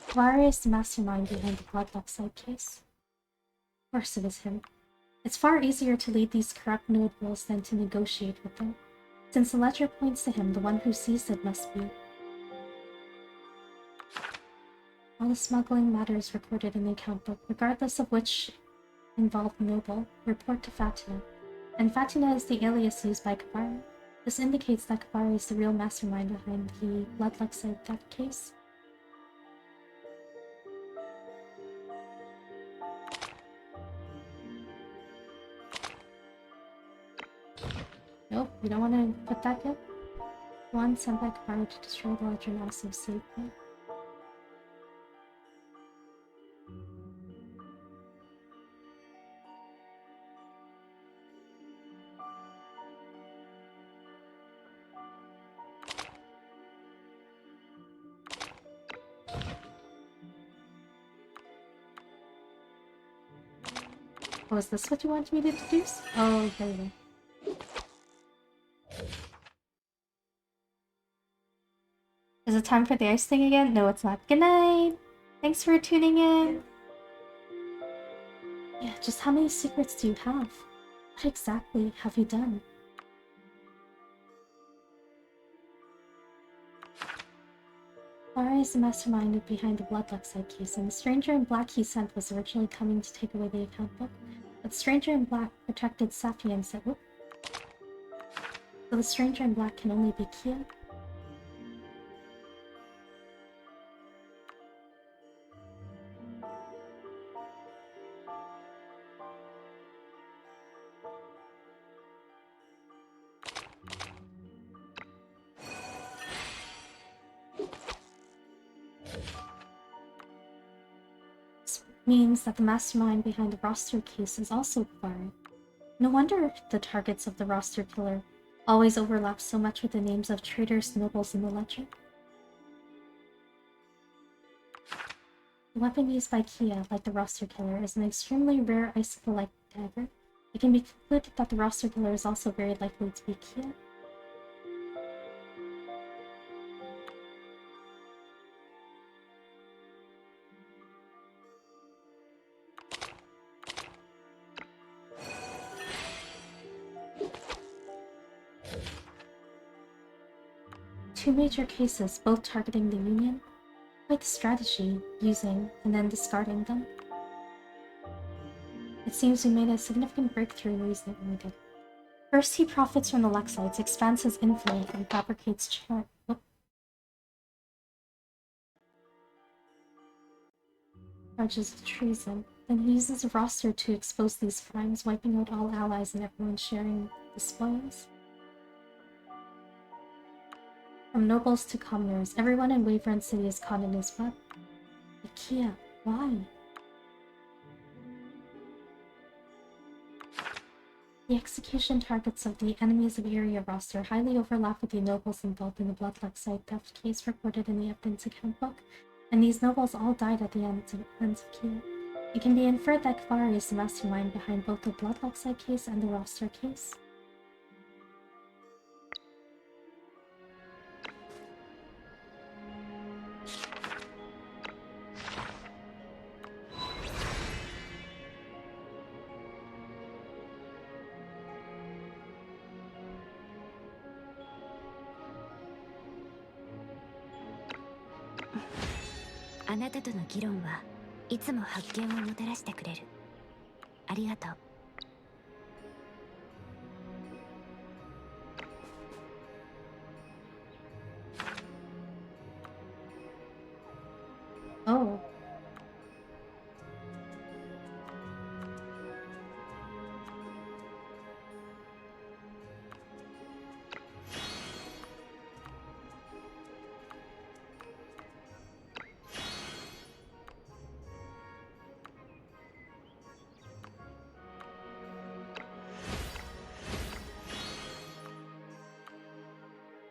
Convallaria is the mastermind behind the Bloodluck side case. Of course it is him. It's far easier to lead these corrupt nobles than to negotiate with them. Since the ledger points to him, the one who sees it must be. All the smuggling matters recorded in the account book, regardless of which involved noble, report to Fatina. And Fatina is the alias used by Convallaria. This indicates that Convallaria is the real mastermind behind the Bloodluck side theft case. Nope, you don't want to put that yet? One sent by Convallaria to destroy the ledger and also save me. Oh, is this what you wanted me to deduce? Oh, there you go. Is it time for the ice thing again? No, it's not. Good night! Thanks for tuning in! Yeah, just how many secrets do you have? What exactly have you done? Lara is the mastermind behind the Bloodluck side case, and the stranger in black he sent was originally coming to take away the account book. But the stranger in black protected Safi and said, whoop. So the stranger in black can only be Kia? This means that the mastermind behind the roster case is also Clara. No wonder the targets of the roster killer always overlap so much with the names of traitors nobles in the ledger. The weapon used by Kia, like the roster killer, is an extremely rare icicle-like dagger. It can be concluded that the roster killer is also very likely to be Kia. Two major cases, both targeting the Union. Quite the strategy, using and then discarding them. It seems we made a significant breakthrough recently. First, he profits from the Lexites, expands his influence, and fabricates charges of treason. Then he uses a roster to expose these crimes, wiping out all allies and everyone sharing the spoils. From nobles to commoners, everyone in Waverland City is caught in his web. Ikea, why? The execution targets of the enemies of area roster highly overlap with the nobles involved in the Bloodluck side theft case reported in the evidence account book, and these nobles all died at the hands of Kia. It can be inferred that Convallaria is the mastermind behind both the Bloodluck side case and the roster case.あなたとの議論はいつも発見をもたらしてくれる。ありがとう。Oh.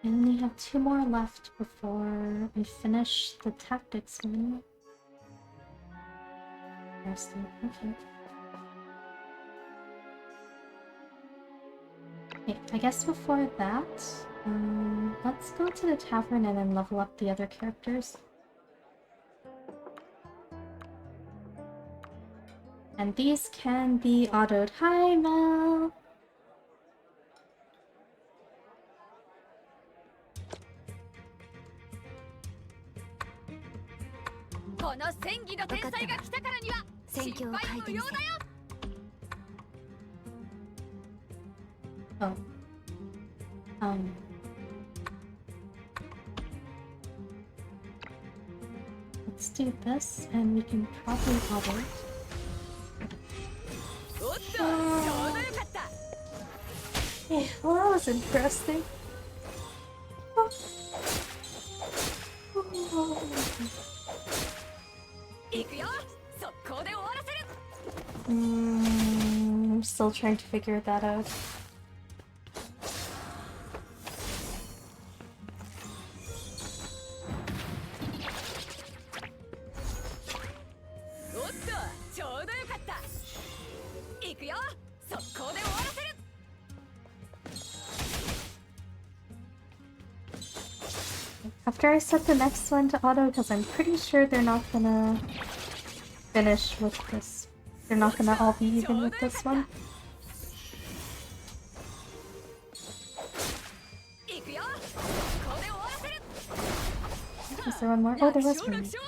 I only have 2 more left before I finish the tactics menu. Okay. Okay, I guess before that, let's go to the tavern and then level up the other characters. And these can be autoed. Hi, Mel! この戦技の天才が来たからには戦況を変えてみせる。 Oh. Let's do this, and we can probably auto it. おっとちょうどよかった Yeah, well, that was interesting. Oh. 行くよ速攻で終わらせる I'm still trying to figure that out. おっとちょうどよかった行くよ速攻で終わらせる After I set the next one to auto, because I'm pretty sure they're not gonna finish with this. They're not gonna all be even with this one. 行くよ速攻で終わらせる Is there one more? Oh, there was 楽勝 one. 楽勝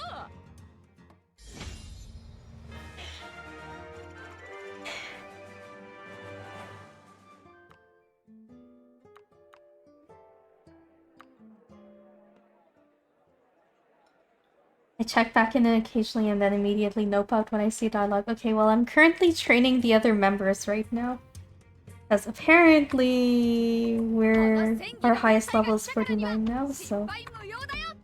I check back in occasionally and then immediately nope out when I see dialogue. Okay, well, I'm currently training the other members right now. Because apparently our highest level is 49 now, so... 失敗無用だよ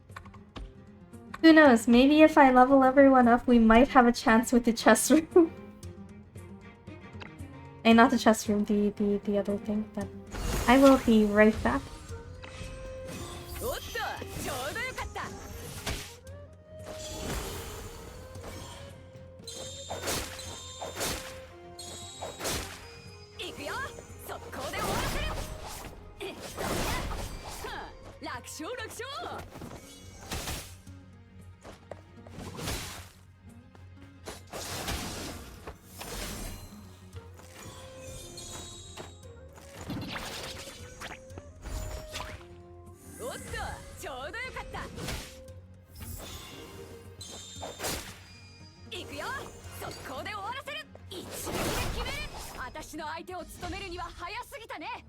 Who knows, maybe if I level everyone up, we might have a chance with the chess room. Not the chess room, the other thing, but... I will be right back. おっとちょうどよかった行くよ速攻で終わらせるえっとはあ楽勝楽勝 おっとちょうどよかった行くよ速攻で終わらせる一撃で決める私の相手を務めるには早すぎたね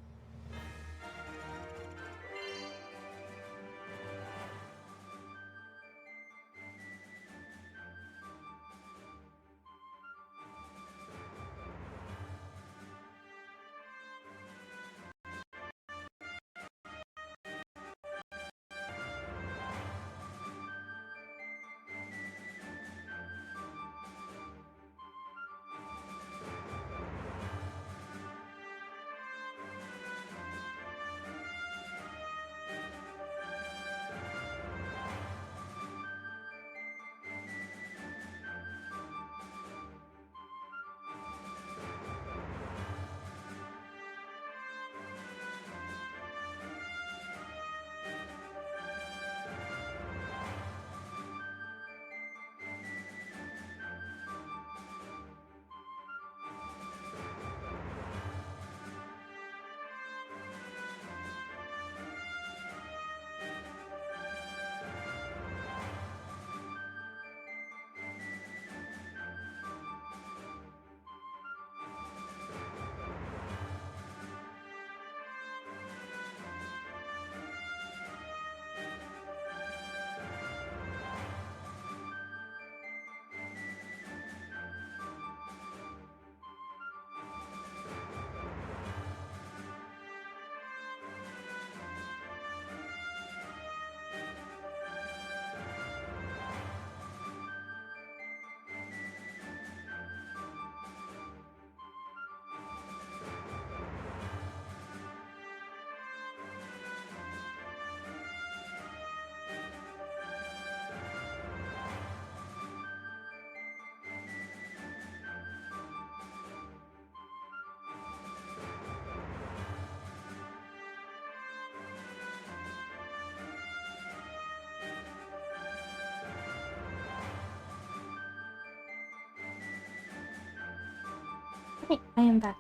Hey, I am back.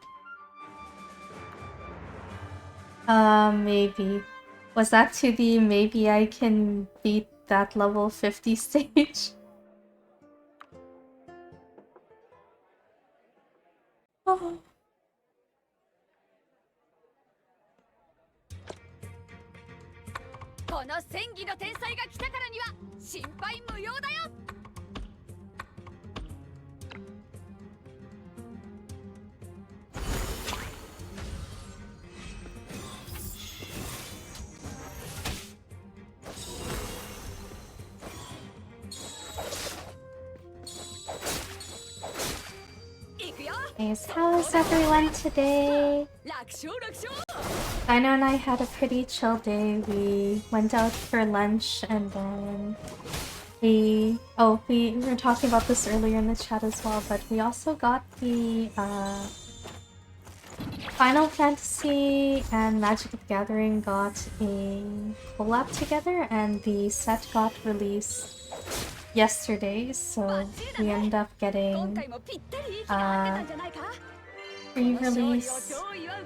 Maybe. Was that to the maybe I can beat that level 50 stage? Oh. この戦技の天才が来たからには心配無用だよ。Anyways, how is everyone today? 楽勝楽勝。 Dino and I had a pretty chill day. We went out for lunch and then we were talking about this earlier in the chat as well, but we also got the Final Fantasy and Magic the Gathering got a collab together and the set got released yesterday, so we ended up 今 getting 回もぴったり息が合ってたんじゃないか。 pre-release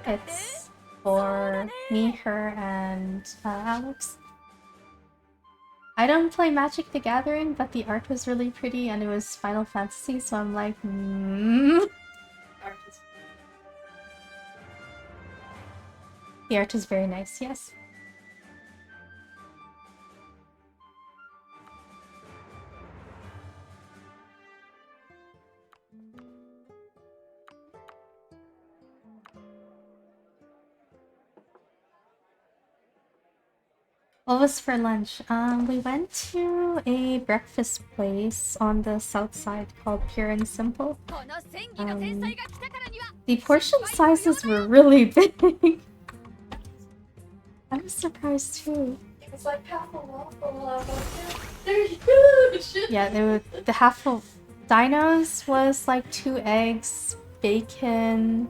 kits for me, her, and Alex. I don't play Magic the Gathering, but the art was really pretty and it was Final Fantasy, so I'm like, The art is very nice, yes. What was for lunch? We went to a breakfast place on the south side called Pure and Simple. この戦技の天才が来たからには The portion sizes were really big. I was surprised too. It was like half a waffle. I was like, they're huge! Yeah, they were the half of dinos was like 2 eggs, bacon,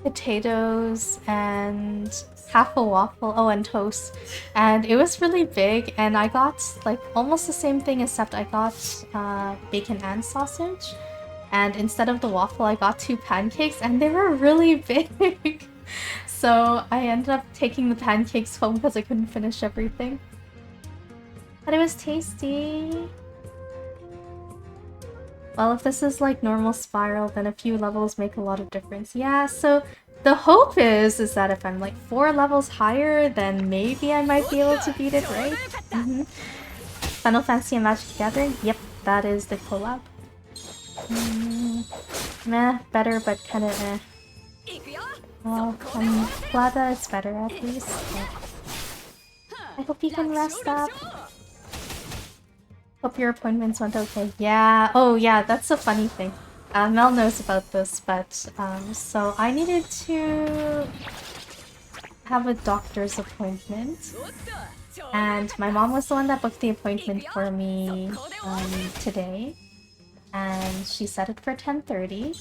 potatoes, and half a waffle. Oh, and toast. And it was really big, and I got like almost the same thing except I got bacon and sausage. And instead of the waffle, I got 2 pancakes, and they were really big. So I ended up taking the pancakes home because I couldn't finish everything. But it was tasty. Well, if this is like normal spiral, then a few levels make a lot of difference. Yeah, so the hope is that if I'm like 4 levels higher, then maybe I might be able to beat it, right? Final Fantasy and Magic the Gathering? Yep, that is the collab. Meh, better, but kinda eh. Well, I'm glad that it's better at least. But I hope you can rest up. Hope your appointments went okay. Yeah, oh yeah, that's a funny thing. Mel knows about this, but so I needed to have a doctor's appointment. And my mom was the one that booked the appointment for me today. And she set it for 10:30.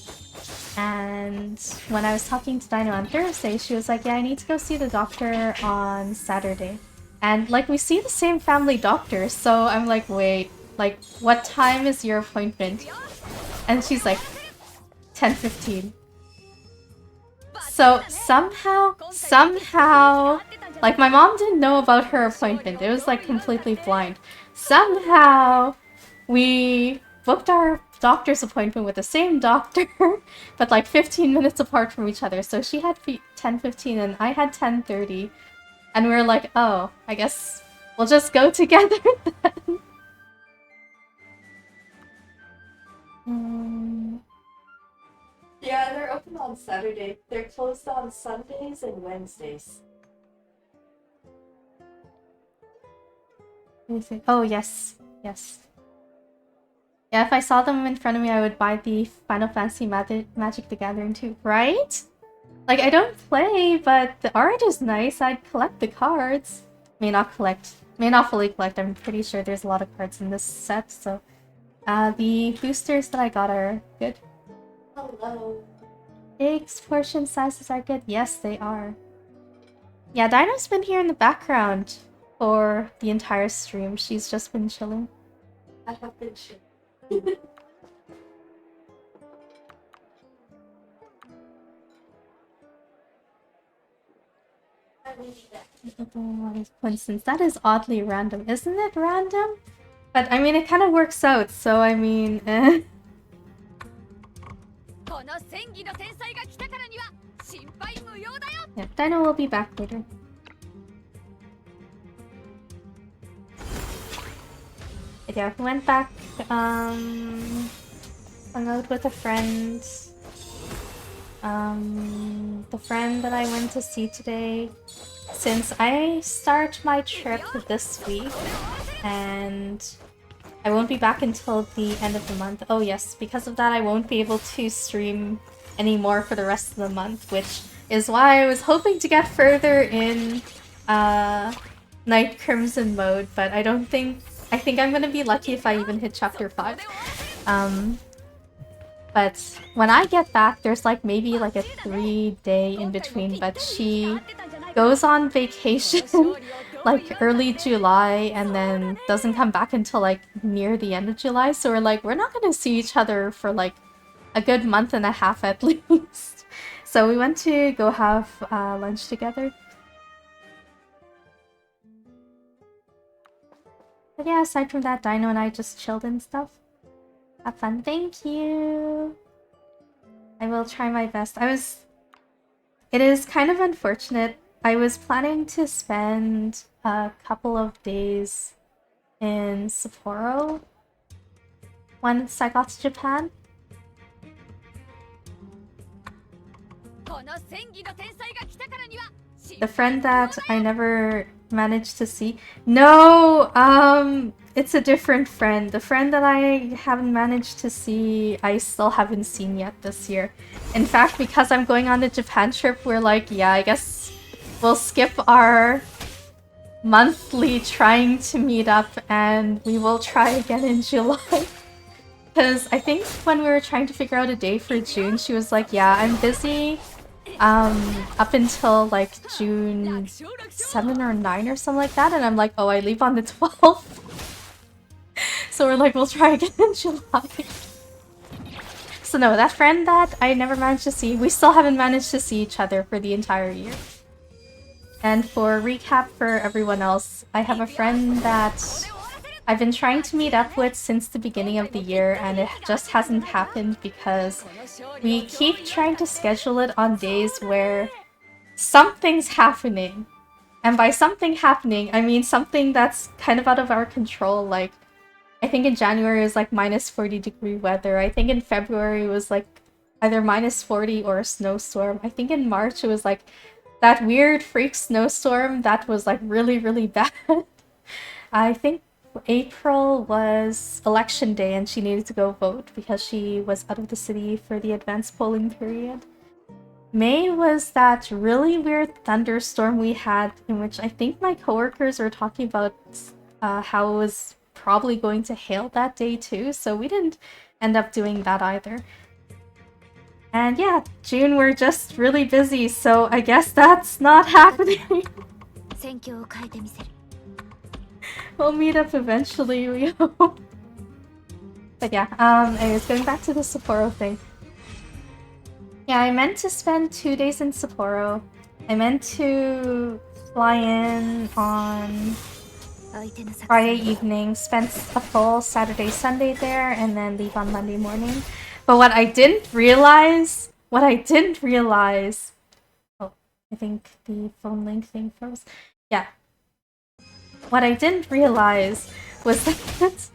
And when I was talking to Dino on Thursday, she was like, yeah, I need to go see the doctor on Saturday. And like, we see the same family doctor, so I'm like, wait, like, what time is your appointment? And she's like, 10:15. So somehow, like, my mom didn't know about her appointment. It was like completely blind. Somehow, we booked our doctor's appointment with the same doctor, but like 15 minutes apart from each other. So she had 10:15 and I had 10:30. And we were like, oh, I guess we'll just go together then. Yeah, they're open on Saturday. They're closed on Sundays and Wednesdays. Oh, yes. Yes. Yeah, if I saw them in front of me, I would buy the Final Fantasy Magic the Gathering too, right? Like, I don't play, but the art is nice. I'd collect the cards. May not fully collect. I'm pretty sure there's a lot of cards in this set, so... the boosters that I got are good. Hello. Eggs portion sizes are good. Yes, they are. Yeah, Dino's been here in the background for the entire stream. She's just been chilling. I have been shit. What is coincidence? That is oddly random. Isn't it random? But I mean, it kind of works out, so I mean, eh. この戦技の天才が来たからには心配無用だよ。 Yeah, Dino will be back later. But yeah, went back, hung out with a friend. The friend that I went to see today. Since I start my trip this week, and I won't be back until the end of the month. Oh yes, because of that I won't be able to stream anymore for the rest of the month, which is why I was hoping to get further in Night Crimson mode, but I think I'm gonna be lucky if I even hit chapter 5. But when I get back, there's like maybe like a 3-day in between, but she goes on vacation like early July and then doesn't come back until like near the end of July. So we're not gonna see each other for like a good month and a half at least. So we went to go have lunch together. But yeah, aside from that, Dino and I just chilled and stuff. Have fun. Thank you. I will try my best. It is kind of unfortunate. I was planning to spend a couple of days in Sapporo once I got to Japan. The friend that I never managed to see. No, it's a different friend. The friend that I haven't managed to see, I still haven't seen yet this year. In fact, because I'm going on the Japan trip, we're like, yeah, I guess we'll skip our monthly trying to meet up and we will try again in July. Because I think when we were trying to figure out a day for June, she was like, yeah, I'm busy up until like June 7 or 9 or something like that, and I'm like, oh, I leave on the 12th. So we're like, we'll try again in July. So no, that friend that I never managed to see, we still haven't managed to see each other for the entire year. And for recap for everyone else, I have a friend that I've been trying to meet up with since the beginning of the year, and it just hasn't happened because we keep trying to schedule it on days where something's happening. And by something happening, I mean something that's kind of out of our control. Like, I think in January it was like minus 40-degree weather. I think in February it was like either minus 40 or a snowstorm. I think in March it was like that weird freak snowstorm that was like really, really bad. I think April was election day and she needed to go vote because she was out of the city for the advanced polling period. May was that really weird thunderstorm we had in which I think my coworkers were talking about how it was probably going to hail that day too, so we didn't end up doing that either. And yeah, June we're just really busy, so I guess that's not happening. We'll meet up eventually, we hope. But yeah, anyways, going back to the Sapporo thing. Yeah, I meant to spend 2 days in Sapporo. I meant to fly in on Friday evening, spend a full Saturday, Sunday there, and then leave on Monday morning. But what I didn't realize... Oh, I think the phone link thing froze. Yeah. What I didn't realize was that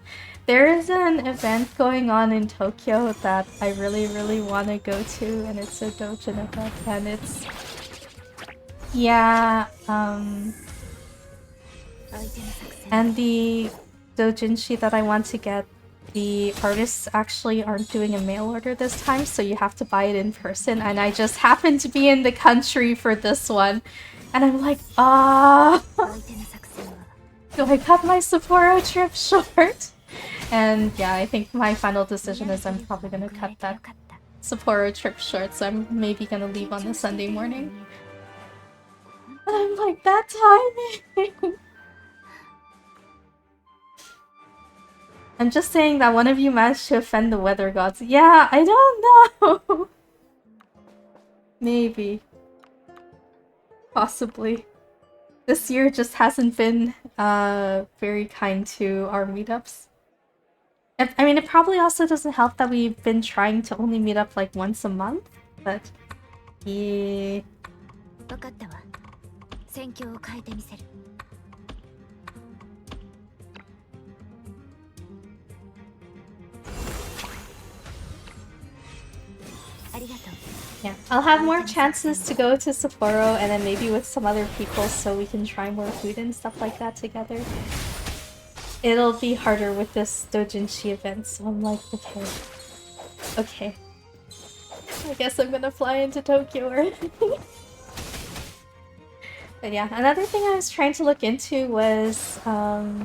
there is an event going on in Tokyo that I really, really want to go to, and it's a doujin event, and it's... Yeah, and the doujinshi that I want to get, the artists actually aren't doing a mail order this time, so you have to buy it in person, and I just happen to be in the country for this one. And I'm like, do I cut my Sapporo trip short? And yeah, I think my final decision is I'm probably gonna cut that Sapporo trip short, so I'm maybe gonna leave on the Sunday morning. But I'm like, that timing! I'm just saying that one of you managed to offend the weather gods. Yeah, I don't know! Maybe. Possibly. This year just hasn't been very kind to our meetups. I mean, it probably also doesn't help that we've been trying to only meet up like once a month, but yeah. 分かったわ。戦況を変えてみせる。ありがとう。 Yeah, I'll have more chances to go to Sapporo and then maybe with some other people so we can try more food and stuff like that together. It'll be harder with this doujinshi event, so I'm like, okay. Okay. I guess I'm gonna fly into Tokyo or But yeah, another thing I was trying to look into was I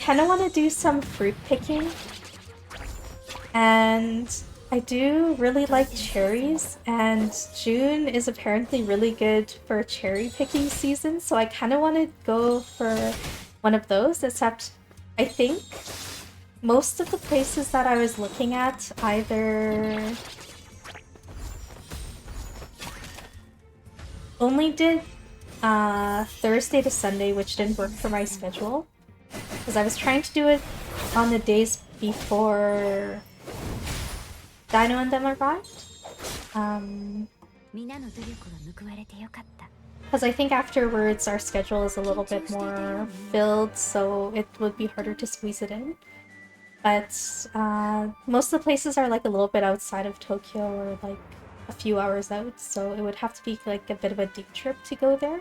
kind of want to do some fruit picking. And I do really like cherries, and June is apparently really good for cherry picking season, so I kind of want to go for one of those, except I think most of the places that I was looking at either only did Thursday to Sunday, which didn't work for my schedule, because I was trying to do it on the days before Dino and them arrived. Because I think afterwards our schedule is a little bit more filled, so it would be harder to squeeze it in. But most of the places are like a little bit outside of Tokyo or like a few hours out, so it would have to be like a bit of a deep trip to go there.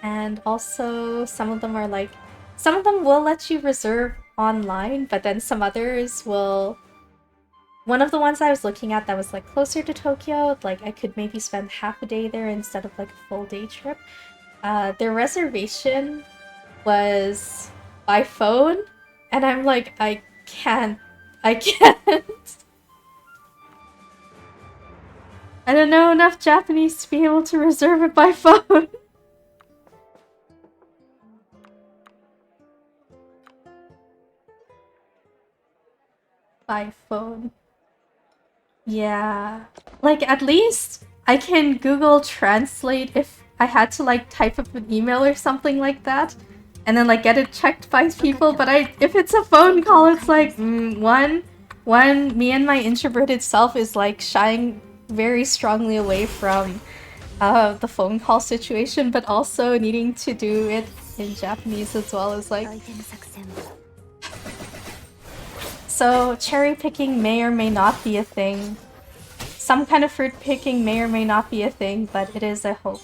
And also some of them are like, some of them will let you reserve online, but then some others will... One of the ones I was looking at that was like closer to Tokyo, like I could maybe spend half a day there instead of like a full day trip. Their reservation was by phone, and I'm like, I can't. I don't know enough Japanese to be able to reserve it by phone. By phone. Yeah. Like, at least I can Google Translate if I had to, like, type up an email or something like that. And then, like, get it checked by people. But if it's a phone call, it's like, one, me and my introverted self is, like, shying very strongly away from the phone call situation. But also needing to do it in Japanese as well is, like... So, cherry picking may or may not be a thing. Some kind of fruit picking may or may not be a thing, but it is a hope.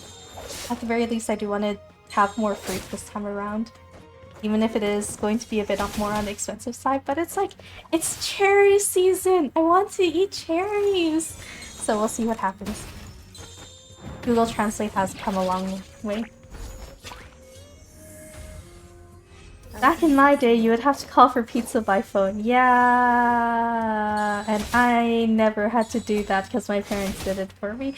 At the very least, I do want to have more fruit this time around. Even if it is going to be a bit more on the expensive side, but it's like, it's cherry season! I want to eat cherries! So we'll see what happens. Google Translate has come a long way. Back in my day, you would have to call for pizza by phone. Yeah, and I never had to do that because my parents did it for me.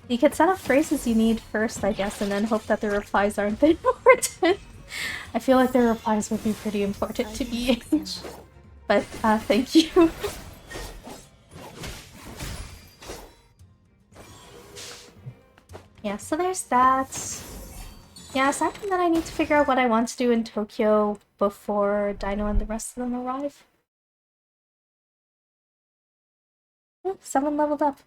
You could set up phrases you need first, I guess, and then hope that the replies aren't that important. I feel like their replies would be pretty important to BH. But, thank you. Yeah, so there's that. Yeah, aside from that, I need to figure out what I want to do in Tokyo before Dino and the rest of them arrive. Oh, someone leveled up.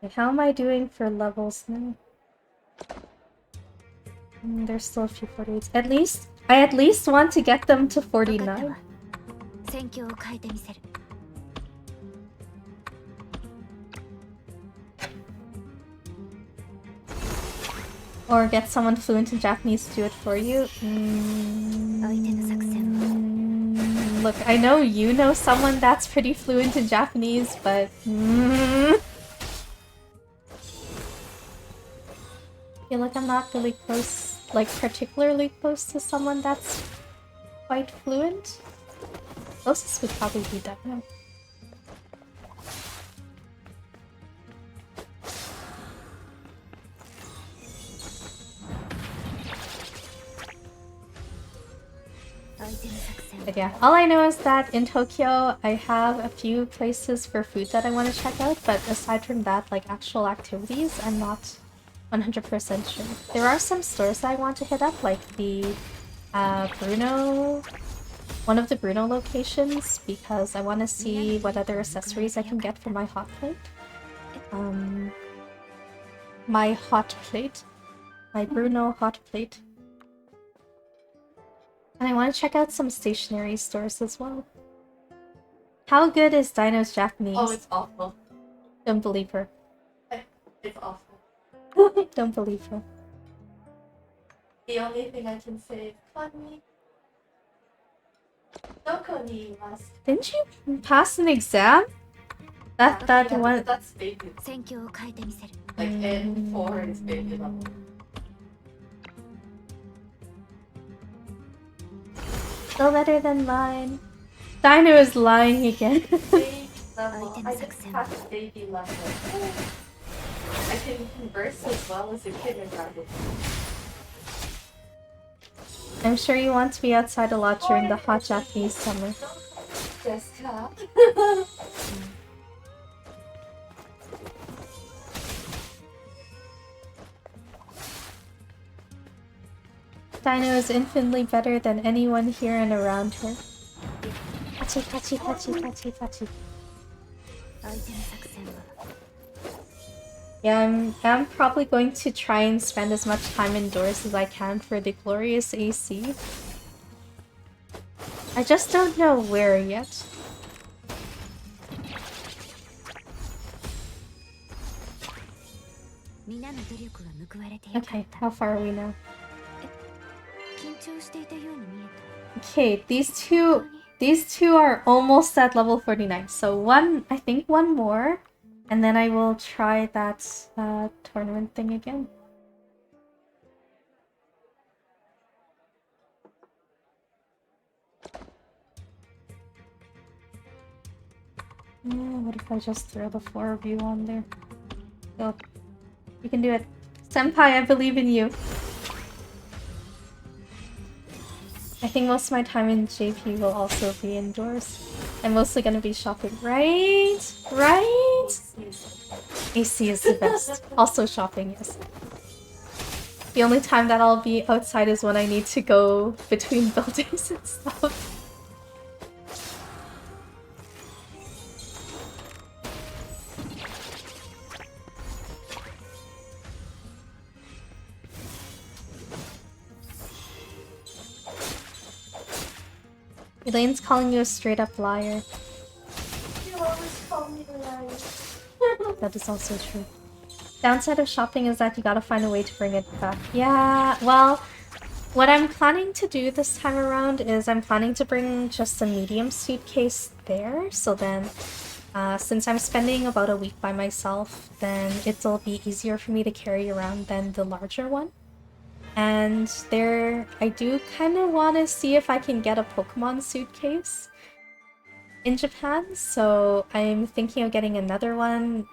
Okay, how am I doing for levels now? There's still a few 48s. I at least want to get them to 49. Or get someone fluent in Japanese to do it for you. Look, I know you know someone that's pretty fluent in Japanese, but... I feel like I'm not really close, like particularly close to someone that's quite fluent. Closest would probably be Dino. But yeah, all I know is that in Tokyo, I have a few places for food that I want to check out, but aside from that, like actual activities, I'm not 100% sure. There are some stores that I want to hit up, like the Bruno, one of the Bruno locations, because I want to see what other accessories I can get for my hot plate. My hot plate. My Bruno hot plate. And I want to check out some stationery stores as well. How good is Dino's Japanese? Oh, it's awful. Don't believe her. It's awful. Don't believe her. The only thing I can say is Konni. Doko ni imasu? Didn't you pass an exam? That Yeah, one. that's baby. Like N4 is baby level. Still better than mine. Dino is lying again. Baby level. I just passed baby level. I can converse as well as a kindergarten. I'm sure you want to be outside a lot during the hot Japanese summer. Jessica. Dino is infinitely better than anyone here and around her. Pachi, pachi, pachi, pachi, pachi. Yeah, I'm probably going to try and spend as much time indoors as I can for the glorious AC. I just don't know where yet. Okay, how far are we now? Okay, these two are almost at level 49. So I think one more, and then I will try that tournament thing again. What if I just throw the 4 of you on there? Go. You can do it. Senpai, I believe in you. I think most of my time in JP will also be indoors. I'm mostly gonna be shopping, right? Right? AC is the best. Also shopping, yes. The only time that I'll be outside is when I need to go between buildings and stuff. Elaine's calling you a straight-up liar. You always call me a liar. That is also true. Downside of shopping is that you gotta find a way to bring it back. Yeah, well, what I'm planning to do this time around is I'm planning to bring just a medium suitcase there, so then since I'm spending about a week by myself, then it'll be easier for me to carry around than the larger one. And I do kind of want to see if I can get a Pokemon suitcase in Japan, so I'm thinking of getting another one,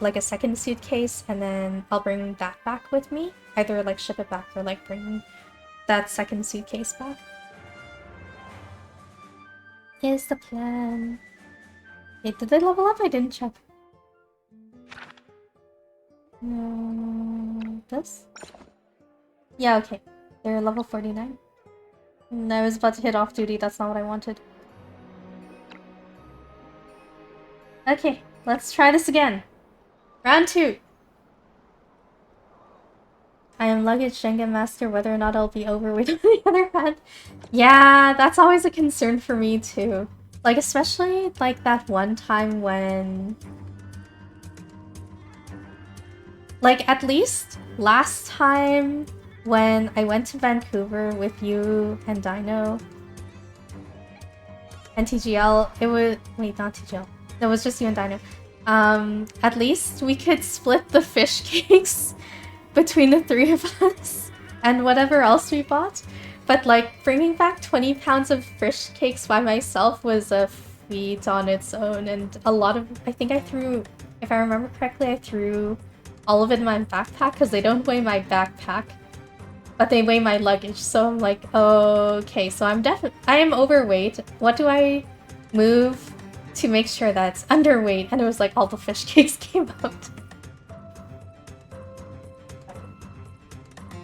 like a second suitcase, and then I'll bring that back with me. Either like ship it back or like bring that second suitcase back. Is the plan. Wait, did they level up? I didn't check. This? Yeah, okay. They're level 49. And I was about to hit off duty, that's not what I wanted. Okay, let's try this again. Round 2! I am luggage Shengen master whether or not I'll be overweight on the other hand. Yeah, that's always a concern for me too. Like, especially like that one time when... Like, at least last time when I went to Vancouver with you and Dino and TGL, it was... Wait, not TGL. No, it was just you and Dino. At least we could split the fish cakes between the 3 of us and whatever else we bought. But like, bringing back 20 pounds of fish cakes by myself was a feat on its own, and a lot of... I think I threw... If I remember correctly, I threw all of it in my backpack because they don't weigh my backpack. but they weigh my luggage, so I'm like, okay, so I am overweight. What do I move to make sure that's underweight? And it was like all the fish cakes came out.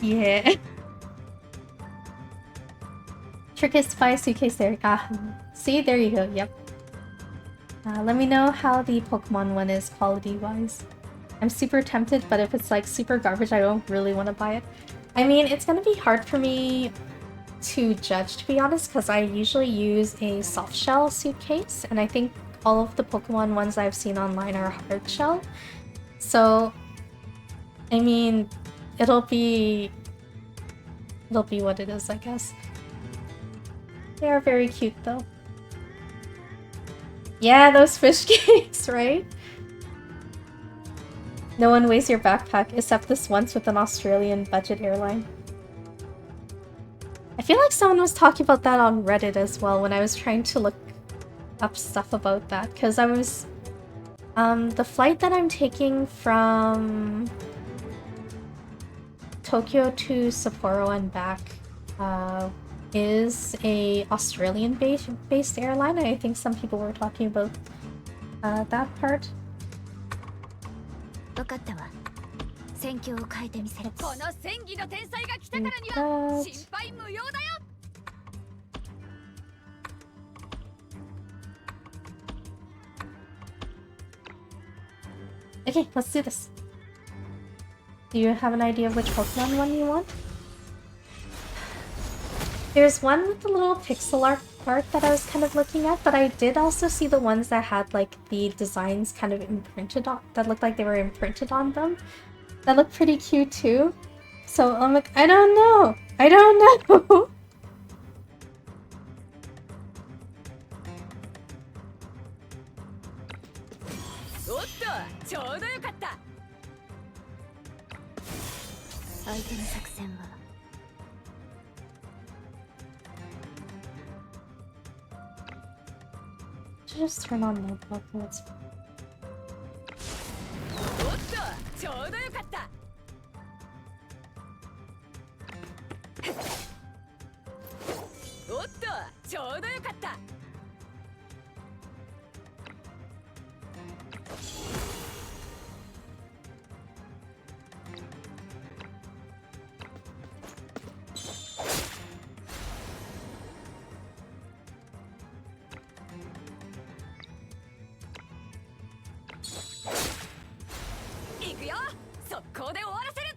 Yeah. Trick is to buy a suitcase there. See, there you go. Yep. Let me know how the Pokemon one is quality-wise. I'm super tempted, but if it's like super garbage, I don't really want to buy it. I mean, it's gonna be hard for me to judge, to be honest, because I usually use a soft shell suitcase, and I think all of the Pokemon ones I've seen online are hard shell. So, I mean, it'll be what it is, I guess. They are very cute, though. Yeah, those fish cakes, right? No one weighs your backpack except this once with an Australian budget airline. I feel like someone was talking about that on Reddit as well when I was trying to look up stuff about that, because I was... the flight that I'm taking from Tokyo to Sapporo and back is a Australian-based airline. I think some people were talking about that part. 分かったわ。戦況を変えてみせる。この戦技の天才が来たからには心配無用だよ。Okay, let's do this. Do you have an idea of which Pokemon one you want? There's one with the little pixel art that I was kind of looking at, but I did also see the ones that had like the designs kind of imprinted on, that looked like they were imprinted on them. That looked pretty cute too. So I'm like, I don't know. I don't know. ちょうどよかった。相手の作戦は Just turn on the buttons. おっと、ちょうどよかった。おっと、ちょうどよかった。行くよ、速攻で終わらせる。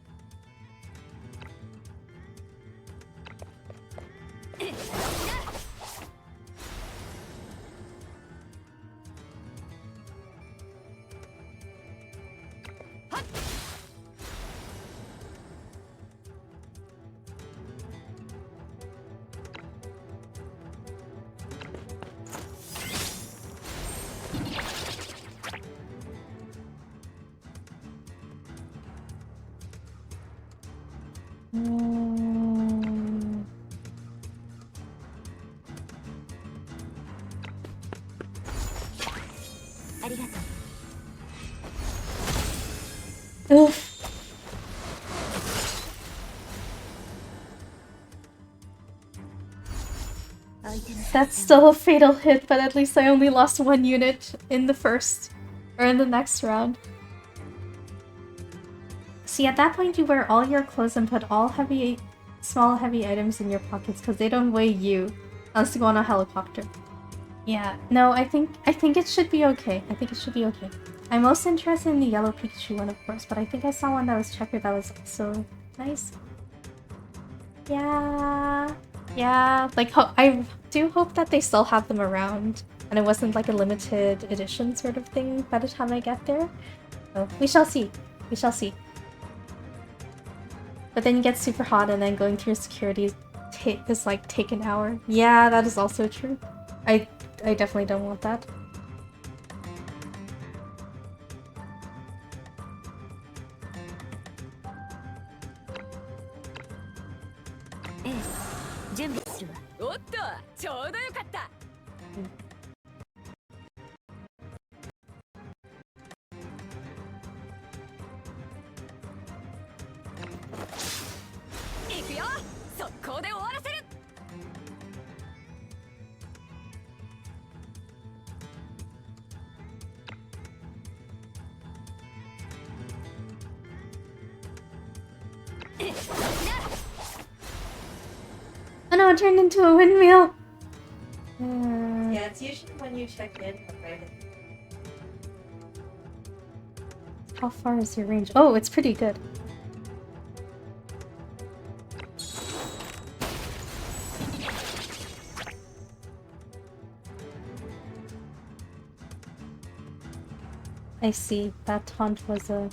ありがとう。 Oof. That's still a fatal hit, but at least I only lost one unit in the first, or in the next round. See, at that point you wear all your clothes and put all small heavy items in your pockets because they don't weigh you, unless you go on a helicopter. Yeah, no, I think it should be okay. I think it should be okay. I'm most interested in the yellow Pikachu one, of course, but I think I saw one that was checkered that was also nice. Yeah, like I do hope that they still have them around and it wasn't like a limited edition sort of thing by the time I get there. So we shall see. We shall see. But then you get super hot and then going through security is like take an hour. Yeah, that is also true. I definitely don't want that. 速攻で終わらせる。 Oh no, it turned into a windmill! Yeah, it's usually when you check in, right? How far is your range? Oh, it's pretty good. I see. That taunt was a...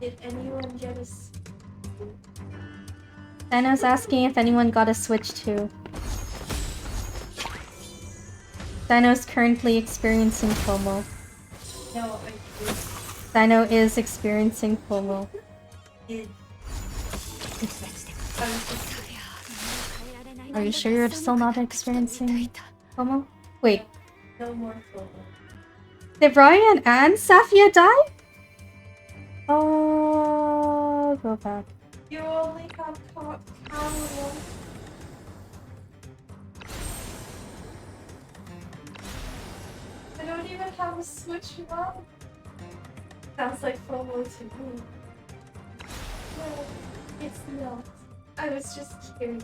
Did anyone get us? Dino's asking if anyone got a Switch too. Dino's currently experiencing FOMO. No, Dino is experiencing FOMO. did. Are you sure you're still not experiencing FOMO? Wait, No more FOMO. did Brian and Safia die? Oh, go back. You only have power. I don't even have a Switch one. Sounds like FOMO to me. No, it's not. I was just curious.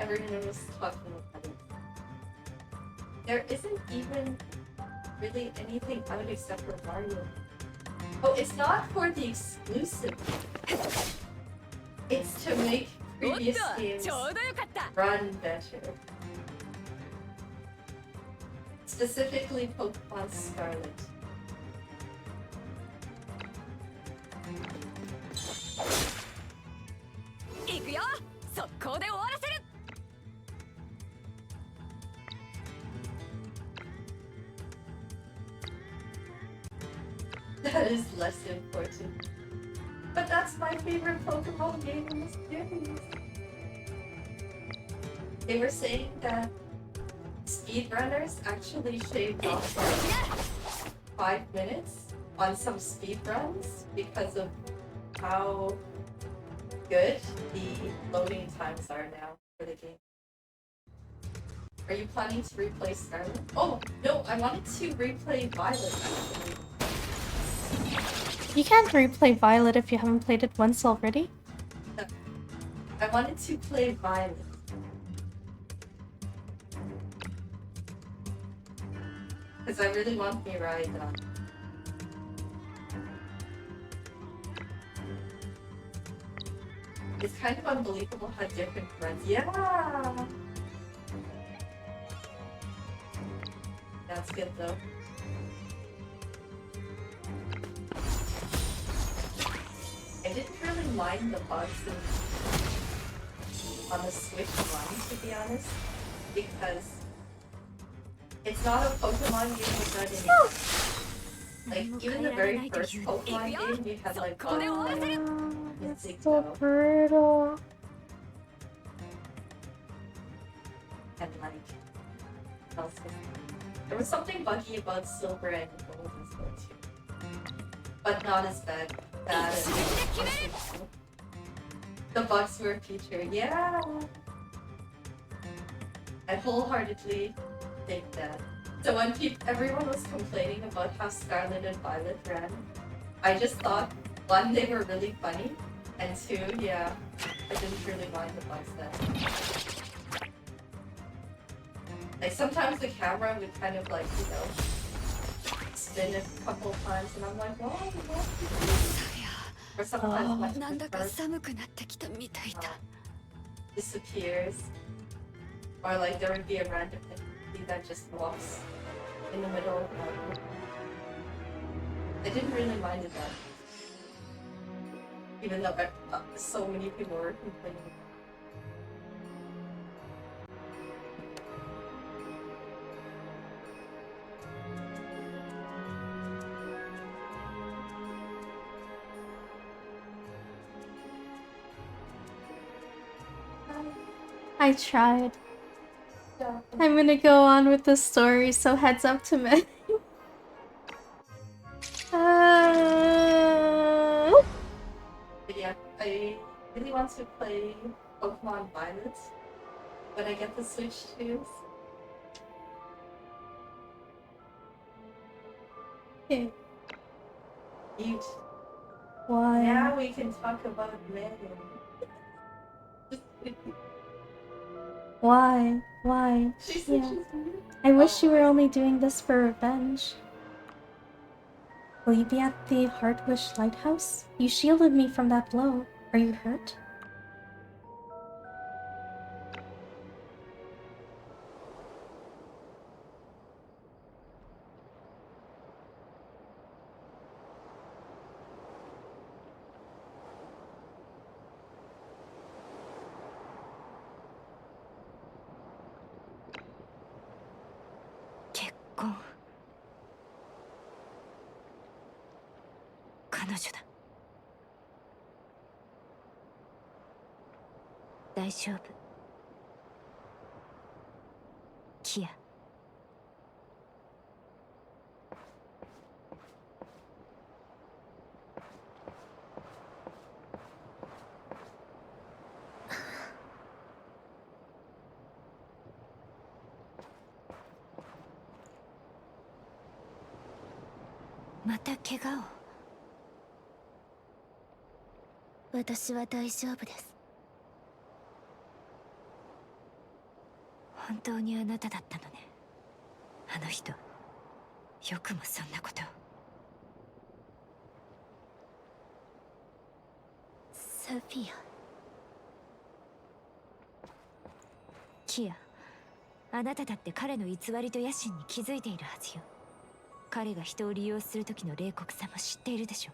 Everyone was talking about it. There isn't even really anything out except for Mario. Oh, it's not for the exclusive. It's to make previous games run better. Specifically Pokemon Scarlet. That is less important. But that's my favorite Pokemon game in this series. They were saying that speedrunners actually shaved off like 5 minutes on some speedruns because of how good the loading times are now for the game. Are you planning to replay Scarlet? Oh, no, I wanted to replay Violet actually. You can't replay Violet if you haven't played it once already. I wanted to play Violet. Because I really want Mirai done. It's kind of unbelievable how different runs. Yeah! That's good though. I didn't really mind the bugs on the Switch one, to be honest, because it's not a Pokemon game without any. Like, even the very first Pokemon game, we had like It's so brutal. and like, what else was there was something buggy about Silver and Gold as well too, but not as bad. The bugs were featured, yeah. I wholeheartedly think that. So when everyone was complaining about how Scarlet and Violet ran, I just thought, one, they were really funny, and two, yeah, I didn't really mind the bugs then. Like sometimes the camera would kind of like, spin a couple times, and I'm like, why? Or sometimes my disappears. Or like there would be a random entity that just walks in the middle of the I didn't really mind it that. Even though so many people were complaining. I tried. Yeah. I'm gonna go on with the story, so heads up to me. But yeah, I really want to play Pokemon Violet when I get the Switch too. Okay. Huge. Why? Now we can talk about men. Why? Why? She's such Yeah. a sweet. I wish you Oh, were only doing this for revenge. Will you be at the Heartwish Lighthouse? You shielded me from that blow. Are you hurt?大丈夫。キア。また怪我を。私は大丈夫です。本当にあなただったのね。あの人、よくもそんなことを。ソフィア。キア、あなただって彼の偽りと野心に気づいているはずよ。彼が人を利用する時の冷酷さも知っているでしょ。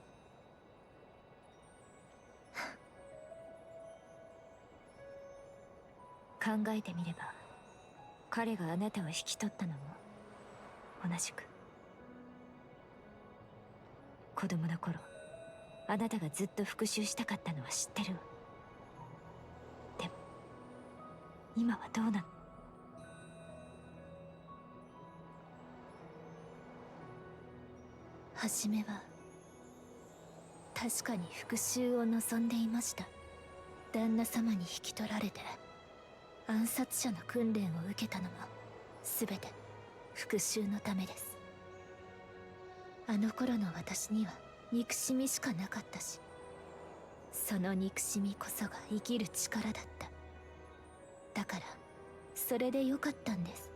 考えてみれば、彼があなたを引き取ったのも同じく。子供の頃、あなたがずっと復讐したかったのは知ってるわ。でも今はどうなの？初めは確かに復讐を望んでいました。旦那様に引き取られて暗殺者の訓練を受けたのも全て復讐のためです。あの頃の私には憎しみしかなかったし、その憎しみこそが生きる力だった。だからそれでよかったんです。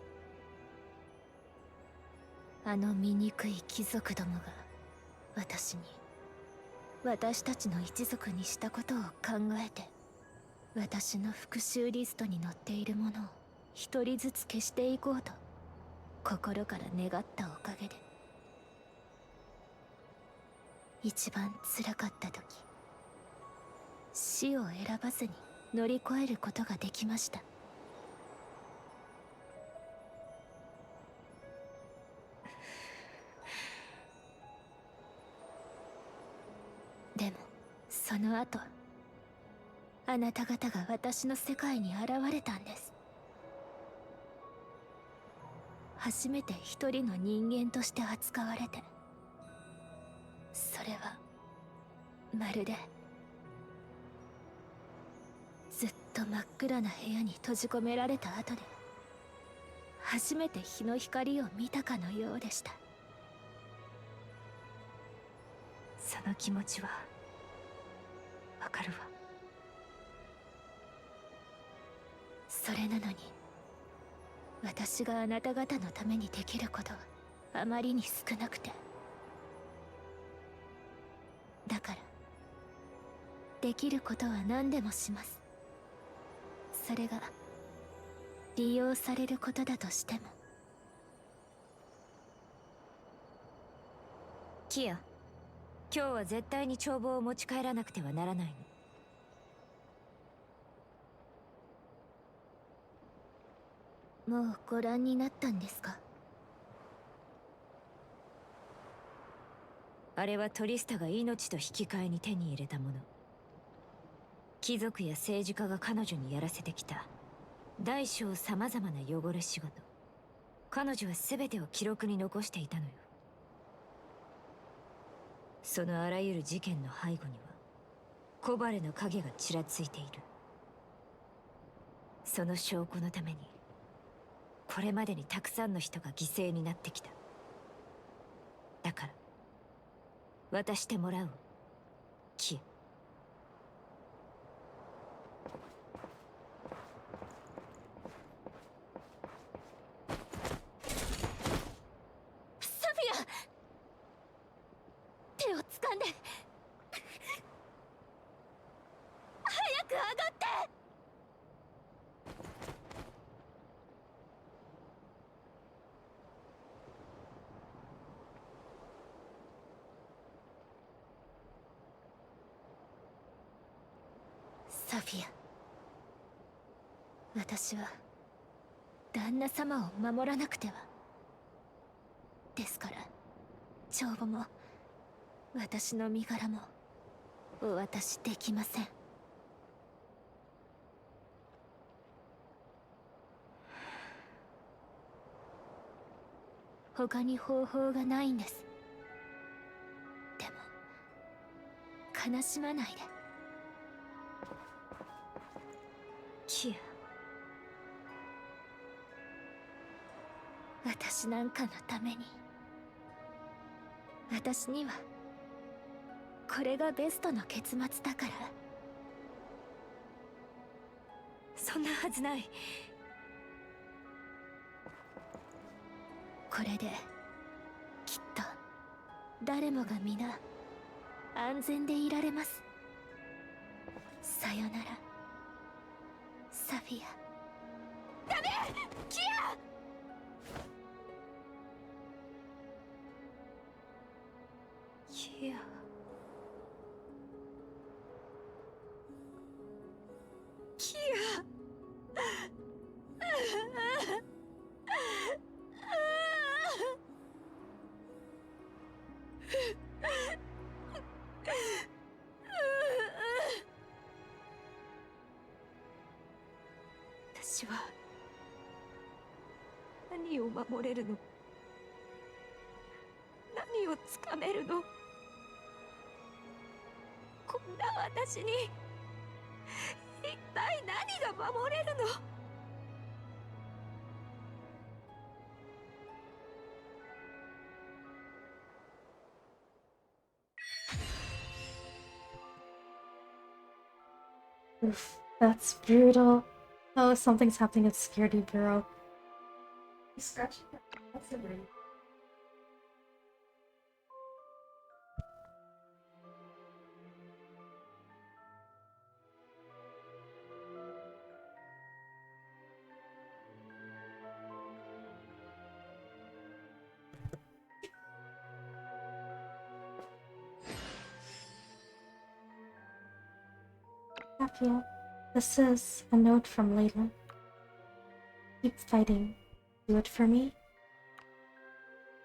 あの醜い貴族どもが私に、私たちの一族にしたことを考えて、私の復讐リストに載っているものを一人ずつ消していこうと心から願ったおかげで、一番辛かった時、死を選ばずに乗り越えることができました。でもその後、あなた方が私の世界に現れたんです。初めて一人の人間として扱われて、それはまるでずっと真っ暗な部屋に閉じ込められた後で初めて日の光を見たかのようでした。その気持ちはわかるわ。それなのに、私があなた方のためにできることはあまりに少なくて、だからできることは何でもします。それが利用されることだとしても。キア、今日は絶対に帳簿を持ち帰らなくてはならないの。もうご覧になったんですか？あれはトリスタが命と引き換えに手に入れたもの。貴族や政治家が彼女にやらせてきた大小さまざまな汚れ仕事、彼女は全てを記録に残していたのよ。そのあらゆる事件の背後にはコバレの影がちらついている。その証拠のためにこれまでにたくさんの人が犠牲になってきた。だから渡してもらう、キエ。サフィア、手を掴んで早く上がって。サフィア、私は旦那様を守らなくては。ですから帳簿も私の身柄もお渡しできません。他に方法がないんです。でも悲しまないで。キエ、私なんかのために。私にはこれがベストの結末だから。そんなはずない。これできっと誰もが皆安全でいられます。さよなら、サフィア。ダメ！キア！キエ。キエ。私は何を守れるの？何をつかめるの？こんな私に一体何が守れるの？Oof, that's brutal. Oh, something's happening at Security Bureau. He's scratching her. That's a rude. Tapia, this is a note from Layla. Keep fighting. Do it for me.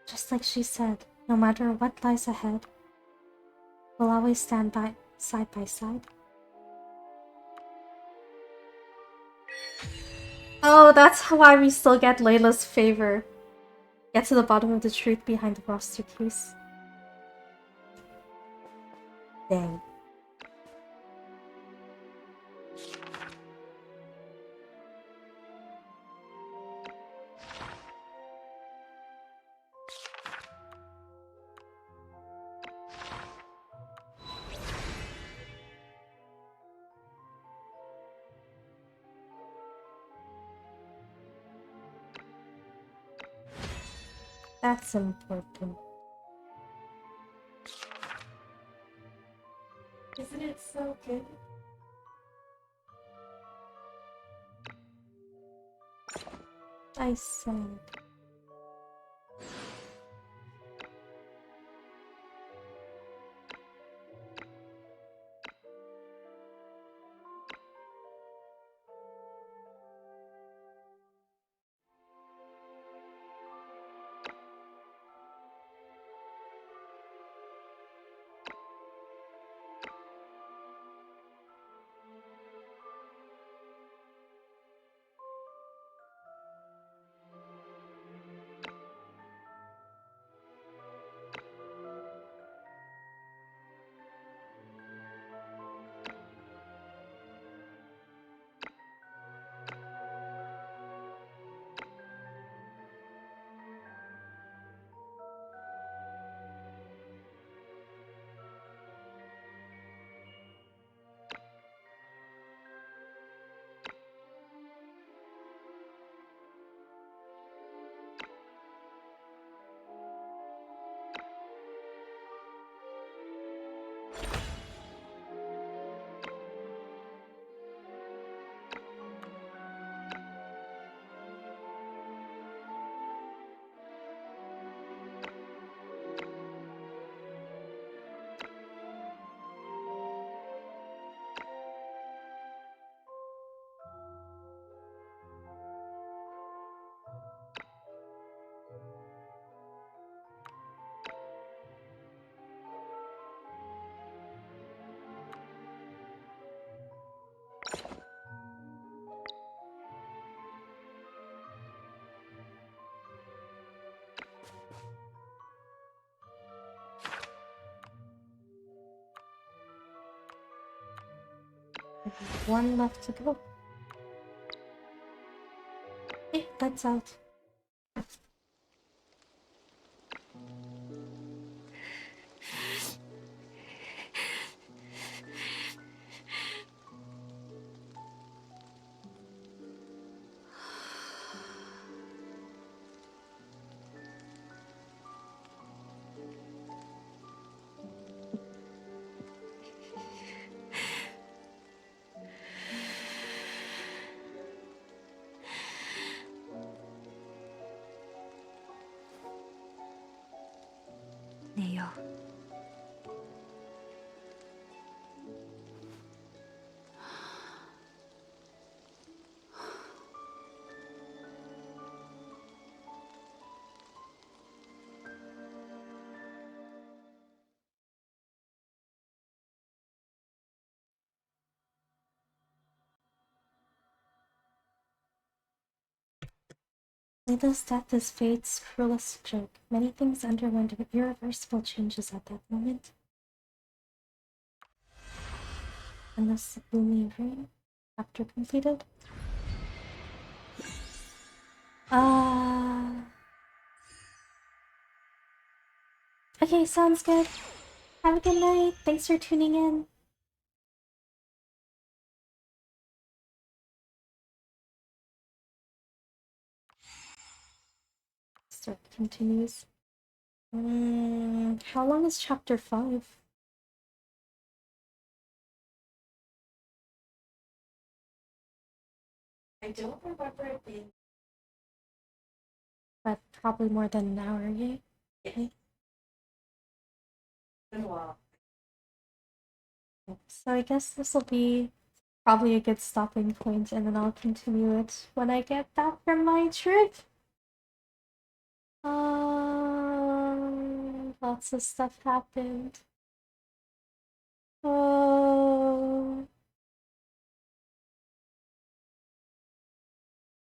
Just like she said, no matter what lies ahead, we'll always stand side by side. Oh, that's why we still get Layla's favor. Get to the bottom of the truth behind the roster case. Dang. That's important. Isn't it so good? I said. One left to go. Okay, that's out.寝よう。Lila's death is fate's cruelest joke. Many things underwent irreversible changes at that moment. And the gloomy rain, chapter completed. Okay, sounds good. Have a good night. Thanks for tuning in. Story continues. How long is chapter 5? I don't remember it being. But probably more than an hour, yeah? Okay. Been a while. So I guess this will be probably a good stopping point, and then I'll continue it when I get back from my trip. Lots of stuff happened. Oh,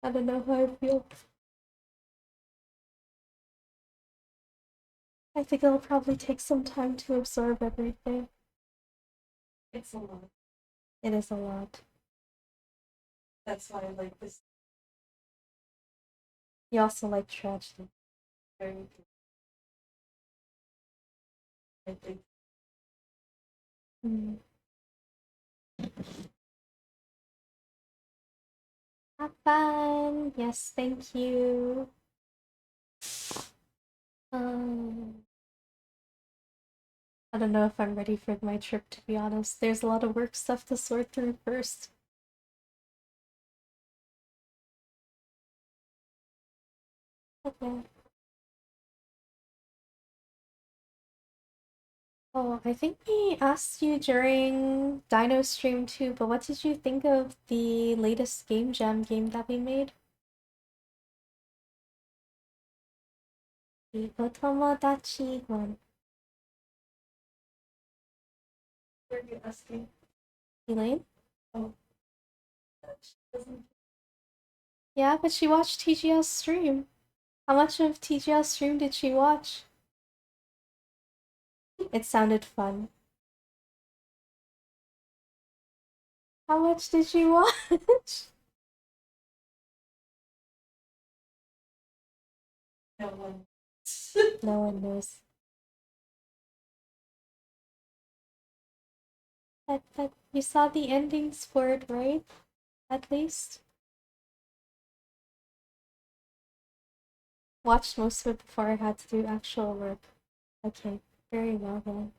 I don't know how I feel. I think it'll probably take some time to absorb everything. It's a lot. It is a lot. That's why I like this You also like tragedy. very much. I think Hmm. Have fun. Yes, thank you. Um, I don't know if I'm ready for my trip, to be honest. There's a lot of work stuff to sort through first. Okay. Oh, I think we asked you during Dino Stream too, but what did you think of the latest Game Jam game that we made? The Otomodachi one. were you asking? Elaine? Oh, she doesn't. Yeah, but she watched TGL's stream. How much of TGL's stream did she watch? It sounded fun. How much did she watch? No one. No one knows. But you saw the endings for it, right? At least? Watched most of it before I had to do actual work. Okay, very well then.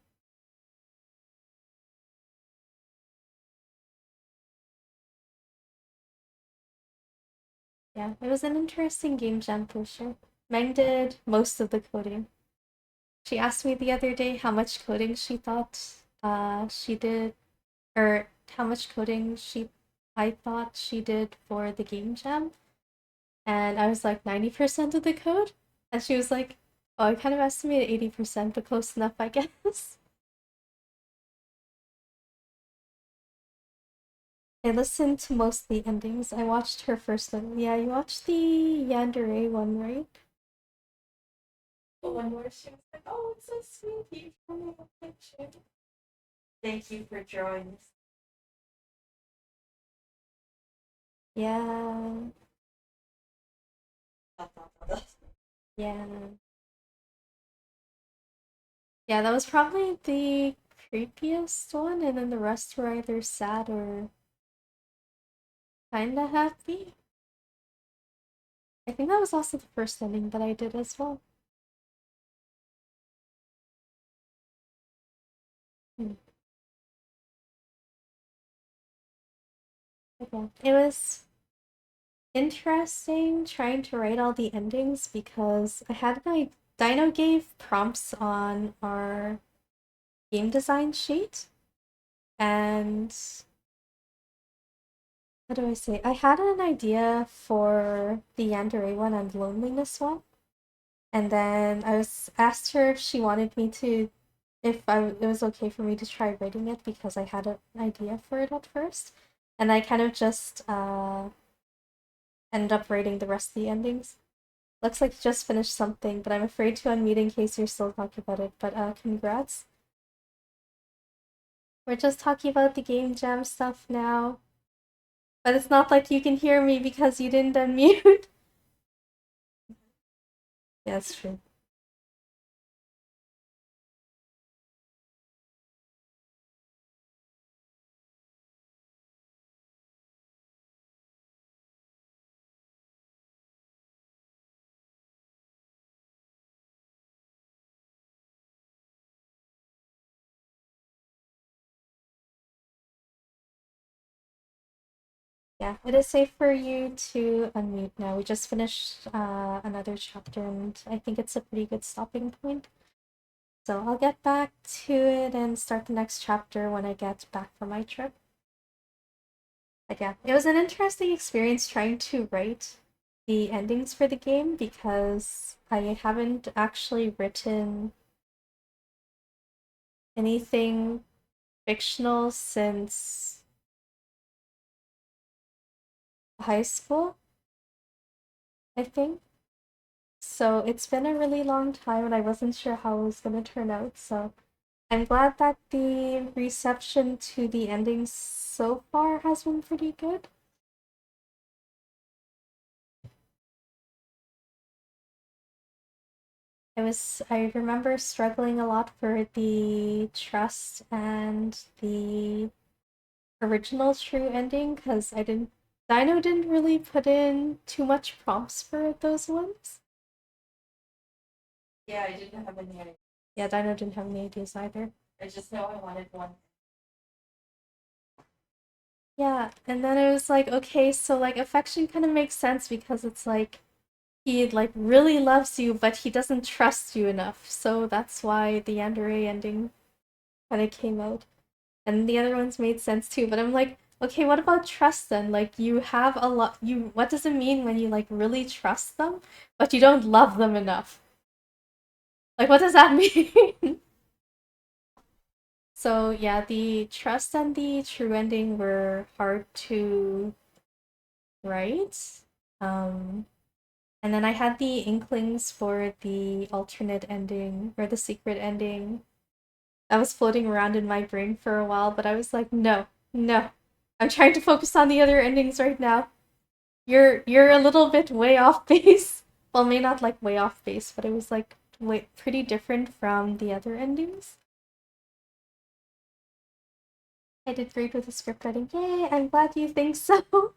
Yeah, it was an interesting game jam for sure. Meng did most of the coding. She asked me the other day how much coding she thought she did, or how much coding I thought she did for the game jam. And I was like 90% of the code? And she was like, oh, I kind of estimated 80%, but close enough, I guess. I listened to most of the endings. I watched her first one. Yeah, you watched the Yandere one, right? The one where she was like, "Oh, it's so sweet. You drew me a picture. Thank you for drawing this." Yeah. Dot, dot, dot, dot. Yeah. Yeah, that was probably the creepiest one, and then the rest were either sad or kinda happy. I think that was also the first ending that I did as well. Hmm. Okay. It was interesting trying to write all the endings because I had my Dino gave prompts on our game design sheet, and what do I say? I had an idea for the Yandere one and loneliness one, and then I was asked her if she wanted me to, if it was okay for me to try writing it because I had an idea for it at first, and I kind of just ended up writing the rest of the endings. Looks like you just finished something, but I'm afraid to unmute in case you're still talking about it. But congrats. We're just talking about the game jam stuff now. But it's not like you can hear me because you didn't unmute. Yeah, that's true. Yeah, it is safe for you to unmute now. We just finished another chapter, and I think it's a pretty good stopping point. So I'll get back to it and start the next chapter when I get back from my trip. But yeah, it was an interesting experience trying to write the endings for the game because I haven't actually written anything fictional since high school, I think. So it's been a really long time and I wasn't sure how it was going to turn out. So I'm glad that the reception to the endings so far has been pretty good. I remember struggling a lot for the trust and the original true ending because Dino didn't really put in too much prompts for those ones. Yeah, I didn't have any idea. Yeah, Dino didn't have any ideas either. I just know I wanted one. Yeah, and then it was like, okay, so like affection kind of makes sense because it's like he like really loves you, but he doesn't trust you enough. So that's why the Yandere ending kind of came out. And the other ones made sense too, but I'm like, okay, what about trust then? Like you have a lot you what does it mean when you like really trust them, but you don't love them enough? Like what does that mean? So yeah, the trust and the true ending were hard to write. Um and then I had the inklings for the alternate ending or the secret ending that was floating around in my brain for a while, but I was like, no, no. I'm trying to focus on the other endings right now. You're a little bit way off base. Well, may not like way off base, but it was like way pretty different from the other endings. I did great with the script writing. Yay, I'm glad you think so.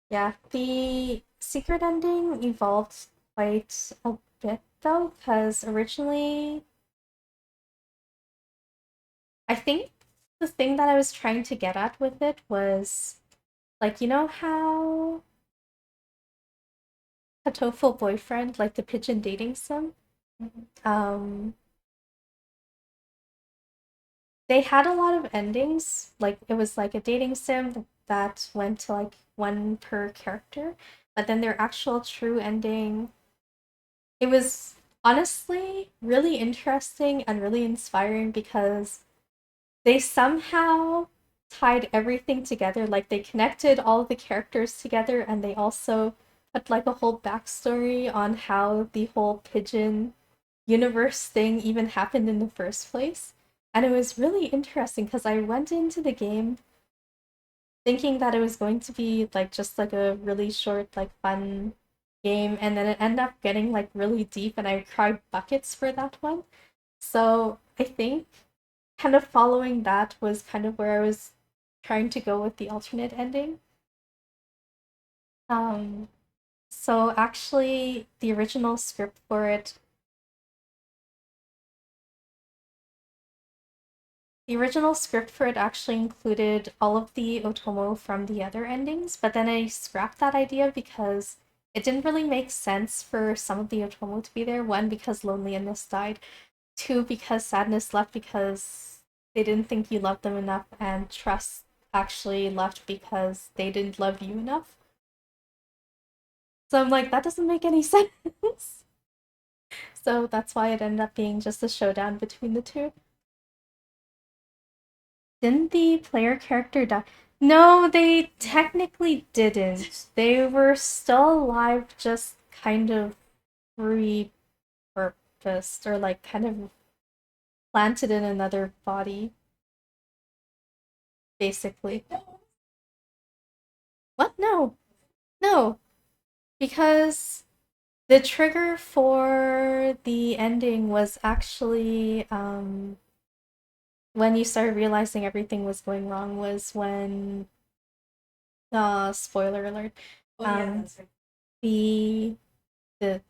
Yeah, the secret ending evolved quite a bit though, because originally I think the thing that I was trying to get at with it was like, you know how Hatoful Boyfriend, like the pigeon dating sim, um, they had a lot of endings. Like it was like a dating sim that went to like one per character, but then their actual true ending, it was honestly really interesting and really inspiring because they somehow tied everything together. Like they connected all of the characters together and they also put like a whole backstory on how the whole pigeon universe thing even happened in the first place. And it was really interesting because I went into the game thinking that it was going to be like just like a really short, like fun game, and then it ended up getting like really deep, and I cried buckets for that one. So I think kind of following that was kind of where I was trying to go with the alternate ending. Um, so actually, the original script for it, actually included all of the Otomo from the other endings, but then I scrapped that idea because it didn't really make sense for some of the Otomo to be there. One, because loneliness died. Two, because sadness left because they didn't think you loved them enough, and trust actually left because they didn't love you enough. So I'm like, that doesn't make any sense. So that's why it ended up being just a showdown between the two. Didn't the player character die? No, they technically didn't. They were still alive, just kind of repurposed, or like kind of planted in another body, basically. What? No. No. Because the trigger for the ending was actually when you started realizing everything was going wrong, was when spoiler alert, Oh yeah, um that's right. the the